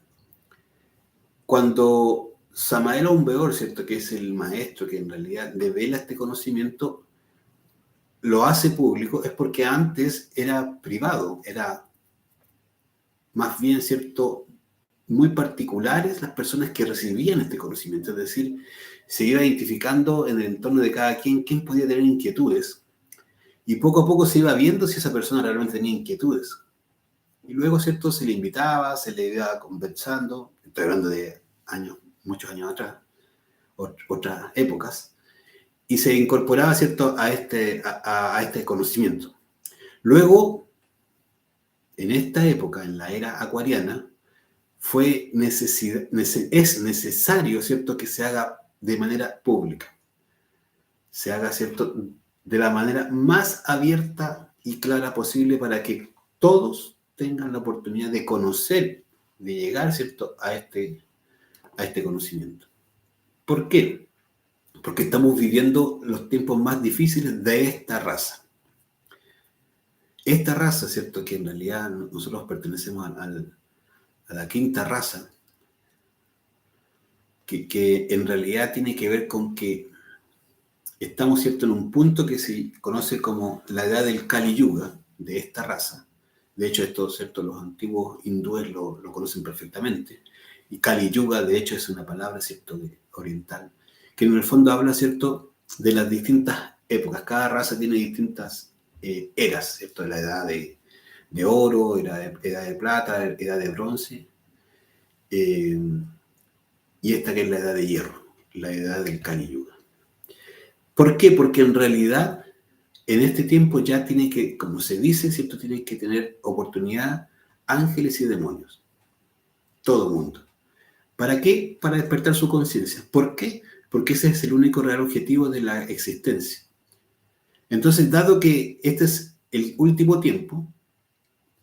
cuando Samael Aumbeor, ¿cierto?, que es el maestro que en realidad devela este conocimiento, lo hace público, es porque antes era privado, era más bien, ¿cierto?, muy particulares las personas que recibían este conocimiento, es decir, se iba identificando en el entorno de cada quien quién podía tener inquietudes, y poco a poco se iba viendo si esa persona realmente tenía inquietudes. Y luego, ¿cierto?, se le invitaba, se le iba conversando, estoy hablando de años, muchos años atrás, otras épocas, y se incorporaba, ¿cierto?, a este conocimiento. Luego, en esta época, en la era acuariana, es necesario, ¿cierto?, que se haga de manera pública. Se haga, ¿cierto?, de la manera más abierta y clara posible para que todos tengan la oportunidad de conocer, de llegar, ¿cierto?, a este conocimiento. ¿Por qué? Porque estamos viviendo los tiempos más difíciles de esta raza. Esta raza, ¿cierto? Que en realidad nosotros pertenecemos a la quinta raza, que en realidad tiene que ver con que estamos, ¿cierto?, en un punto que se conoce como la edad del Kali Yuga de esta raza. De hecho, esto, ¿cierto?, los antiguos hindúes lo conocen perfectamente. Y Kali Yuga, de hecho, es una palabra, ¿cierto?, oriental, que en el fondo habla, ¿cierto?, de las distintas épocas. Cada raza tiene distintas eras, ¿cierto?, la edad de oro, edad de plata, edad de bronce, y esta que es la edad de hierro, la edad del Kali Yuga. ¿Por qué? Porque en realidad en este tiempo ya tiene que, como se dice, ¿cierto?, tiene que tener oportunidad ángeles y demonios. Todo el mundo. ¿Para qué? Para despertar su conciencia. ¿Por qué? Porque ese es el único real objetivo de la existencia. Entonces, dado que este es el último tiempo,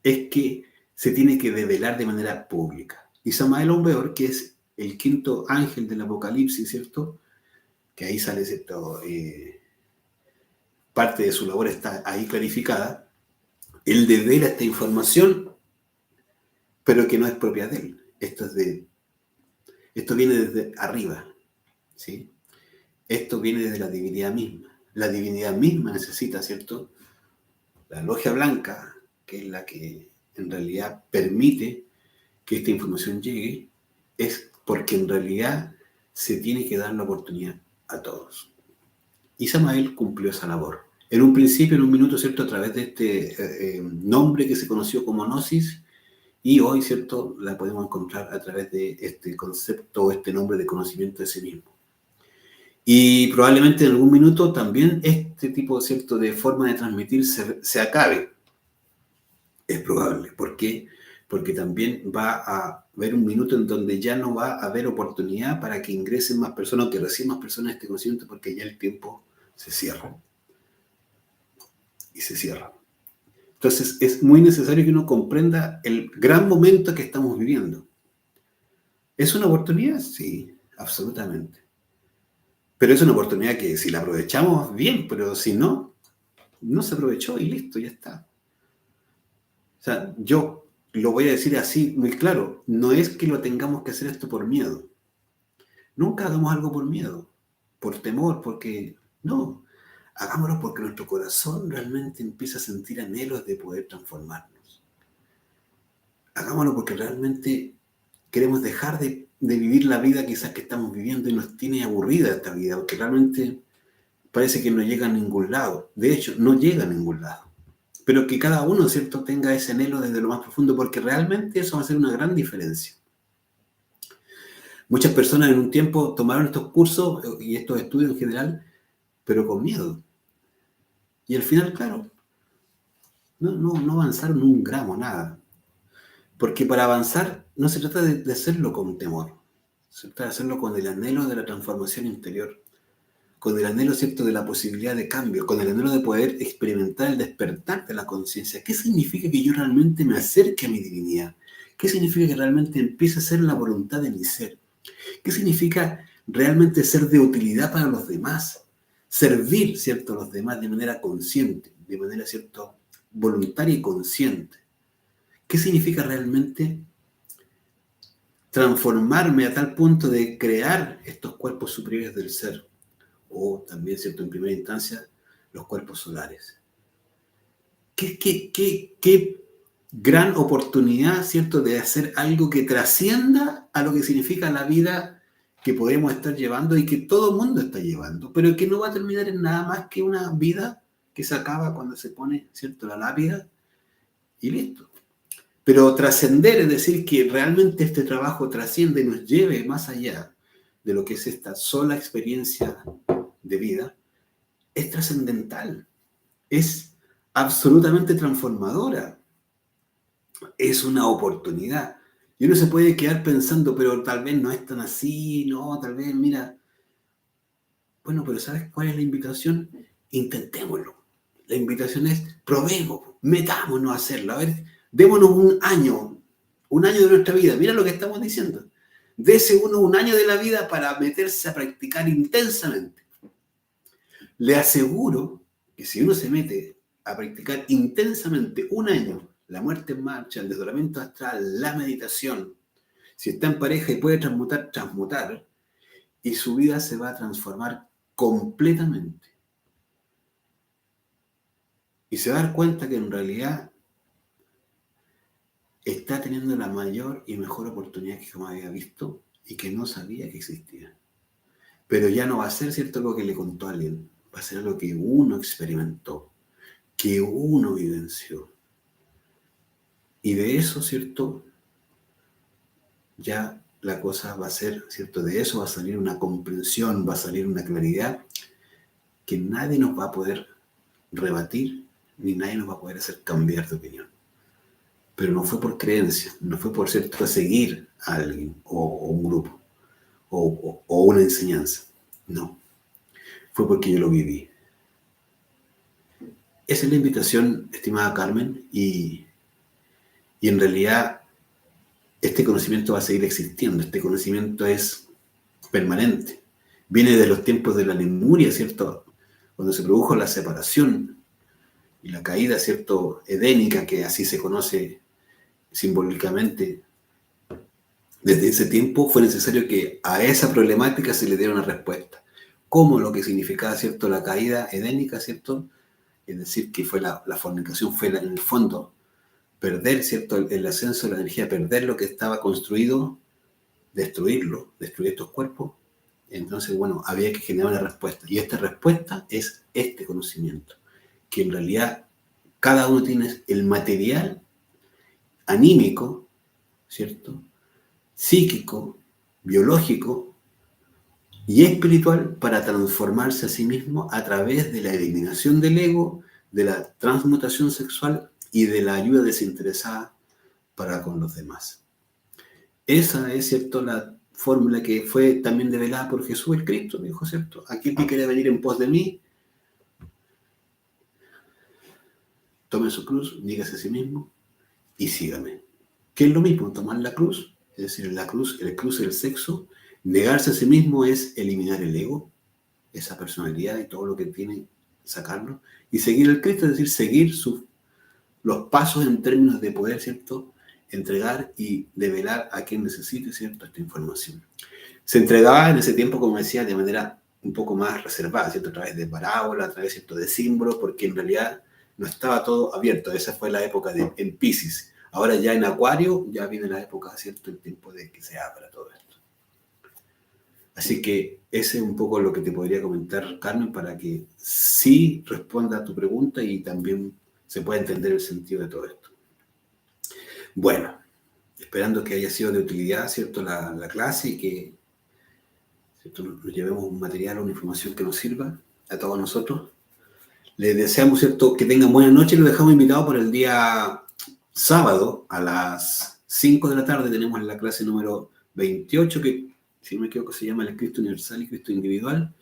es que se tiene que develar de manera pública. Y Samael Aun Weor, que es el quinto ángel del Apocalipsis, ¿cierto?, que ahí sale, ¿cierto?, parte de su labor está ahí clarificada, él devela esta información, pero que no es propia de él. Esto viene desde arriba, ¿sí? Esto viene desde la divinidad misma. La divinidad misma necesita, ¿cierto?, la logia blanca, que es la que en realidad permite que esta información llegue, es porque en realidad se tiene que dar la oportunidad a todos. Y Samael cumplió esa labor. En un principio, en un minuto, ¿cierto?, a través de este nombre que se conoció como Gnosis, y hoy, ¿cierto?, la podemos encontrar a través de este concepto, este nombre de conocimiento de sí mismo. Y probablemente en algún minuto también este tipo, ¿cierto?, de forma de transmitir se acabe. Es probable. ¿Por qué? Porque también va a haber un minuto en donde ya no va a haber oportunidad para que ingresen más personas o que reciban más personas este conocimiento, porque ya el tiempo se cierra. Y se cierra. Entonces es muy necesario que uno comprenda el gran momento que estamos viviendo. ¿Es una oportunidad? Sí, absolutamente. Pero es una oportunidad que si la aprovechamos, bien, pero si no, no se aprovechó y listo, ya está. O sea, yo lo voy a decir así muy claro, no es que lo tengamos que hacer esto por miedo. Nunca hagamos algo por miedo, por temor, porque no. Hagámoslo porque nuestro corazón realmente empieza a sentir anhelos de poder transformarnos. Hagámoslo porque realmente queremos dejar de vivir la vida quizás que estamos viviendo y nos tiene aburrida esta vida, porque realmente parece que no llega a ningún lado. De hecho, no llega a ningún lado. Pero que cada uno, ¿cierto?, tenga ese anhelo desde lo más profundo, porque realmente eso va a hacer una gran diferencia. Muchas personas en un tiempo tomaron estos cursos y estos estudios en general, pero con miedo. Y al final, claro, no avanzaron un gramo, nada. Porque para avanzar no se trata de hacerlo con temor, se trata de hacerlo con el anhelo de la transformación interior, con el anhelo, ¿cierto?, de la posibilidad de cambio, con el anhelo de poder experimentar el despertar de la conciencia. ¿Qué significa que yo realmente me acerque a mi divinidad? ¿Qué significa que realmente empiece a ser la voluntad de mi ser? ¿Qué significa realmente ser de utilidad para los demás? Servir, ¿cierto?, a los demás de manera consciente, de manera, ¿cierto?, voluntaria y consciente. ¿Qué significa realmente transformarme a tal punto de crear estos cuerpos superiores del ser? O también, ¿cierto?, en primera instancia, los cuerpos solares. ¿Qué gran oportunidad, ¿cierto?, de hacer algo que trascienda a lo que significa la vida que podemos estar llevando y que todo el mundo está llevando, pero que no va a terminar en nada más que una vida que se acaba cuando se pone, ¿cierto?, la lápida y listo. Pero trascender, es decir, que realmente este trabajo trasciende y nos lleve más allá de lo que es esta sola experiencia de vida, es trascendental, es absolutamente transformadora, es una oportunidad. Y uno se puede quedar pensando, pero tal vez no es tan así, no, tal vez, mira. Bueno, pero ¿sabes cuál es la invitación? Intentémoslo. La invitación es, probemos, metámonos a hacerlo. A ver, démonos un año de nuestra vida. Mira lo que estamos diciendo. Dese uno un año de la vida para meterse a practicar intensamente. Le aseguro que si uno se mete a practicar intensamente un año, la muerte en marcha, el desdoblamiento astral, la meditación, si está en pareja y puede transmutar, y su vida se va a transformar completamente. Y se va a dar cuenta que en realidad está teniendo la mayor y mejor oportunidad que jamás había visto y que no sabía que existía. Pero ya no va a ser, ¿cierto?, lo que le contó a alguien, va a ser lo que uno experimentó, que uno vivenció. Y de eso, ¿cierto?, ya la cosa va a ser, ¿cierto?, de eso va a salir una comprensión, va a salir una claridad que nadie nos va a poder rebatir, ni nadie nos va a poder hacer cambiar de opinión. Pero no fue por creencia, no fue por, ¿cierto?, seguir a alguien o un grupo o una enseñanza. No, fue porque yo lo viví. Esa es la invitación, estimada Carmen, y en realidad este conocimiento va a seguir existiendo, este conocimiento es permanente. Viene de los tiempos de la Lemuria, ¿cierto? Cuando se produjo la separación y la caída, ¿cierto?, edénica, que así se conoce simbólicamente. Desde ese tiempo fue necesario que a esa problemática se le diera una respuesta. ¿Cómo? Lo que significaba, ¿cierto?, la caída edénica, ¿cierto? Es decir, que fue la fornicación, fue en el fondo perder, ¿cierto?, el ascenso de la energía, perder lo que estaba construido, destruirlo, destruir estos cuerpos. Entonces, bueno, había que generar una respuesta. Y esta respuesta es este conocimiento, que en realidad cada uno tiene el material anímico, ¿cierto?, psíquico, biológico y espiritual para transformarse a sí mismo a través de la eliminación del ego, de la transmutación sexual y de la ayuda desinteresada para con los demás. Esa es, ¿cierto?, la fórmula que fue también develada por Jesús el Cristo, dijo, ¿cierto? Aquel que quiere venir en pos de mí, tome su cruz, nígase a sí mismo y sígame. ¿Qué es lo mismo? Tomar la cruz, es decir, la cruz, el cruce del sexo. Negarse a sí mismo es eliminar el ego, esa personalidad y todo lo que tiene, sacarlo. Y seguir el Cristo, es decir, seguir los pasos en términos de poder, ¿cierto?, entregar y develar a quien necesite, ¿cierto?, esta información. Se entregaba en ese tiempo, como decía, de manera un poco más reservada, ¿cierto?, a través de parábolas, a través, ¿cierto?, de símbolos, porque en realidad no estaba todo abierto. Esa fue la época en Piscis. Ahora ya en Acuario ya viene la época, ¿cierto?, el tiempo de que se abra todo esto. Así que ese es un poco lo que te podría comentar, Carmen, para que sí responda a tu pregunta y también se pueda entender el sentido de todo esto. Bueno, esperando que haya sido de utilidad, ¿cierto?, la clase y que, ¿cierto?, nos llevemos un material o una información que nos sirva a todos nosotros. Les deseamos, ¿cierto?, que tengan buena noche. Los dejamos invitados por el día sábado a las 5 de la tarde. Tenemos la clase número 28, que si no me equivoco se llama el Cristo Universal y Cristo Individual.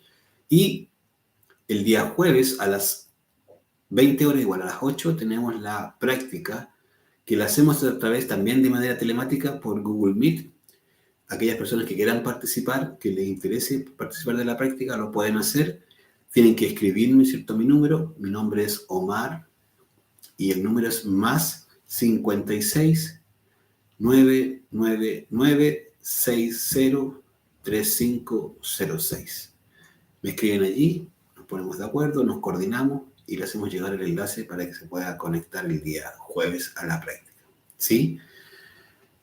Y el día jueves a las 20 horas, igual a las 8, tenemos la práctica que la hacemos a través también de manera telemática por Google Meet. Aquellas personas que quieran participar, que les interese participar de la práctica, lo pueden hacer. Tienen que escribirme, ¿cierto?, mi número. Mi nombre es Omar y el número es más 56 999 60 3506. Me escriben allí, nos ponemos de acuerdo, nos coordinamos y le hacemos llegar el enlace para que se pueda conectar el día jueves a la práctica. ¿Sí?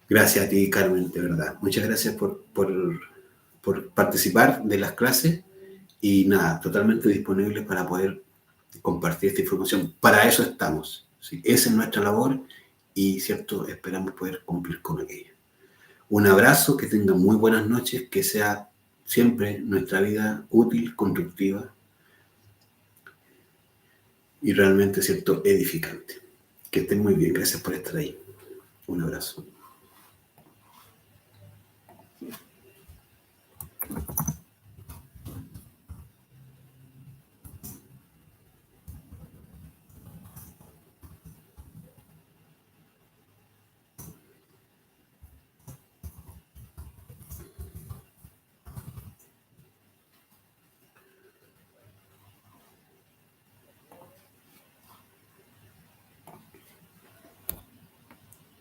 Gracias a ti, Carmen, de verdad. Muchas gracias por participar de las clases y nada, totalmente disponibles para poder compartir esta información. Para eso estamos. ¿Sí? Esa es nuestra labor y, ¿cierto?, esperamos poder cumplir con aquello. Un abrazo, que tengan muy buenas noches, que sea siempre nuestra vida útil, constructiva y realmente, ¿cierto?, edificante. Que estén muy bien. Gracias por estar ahí. Un abrazo.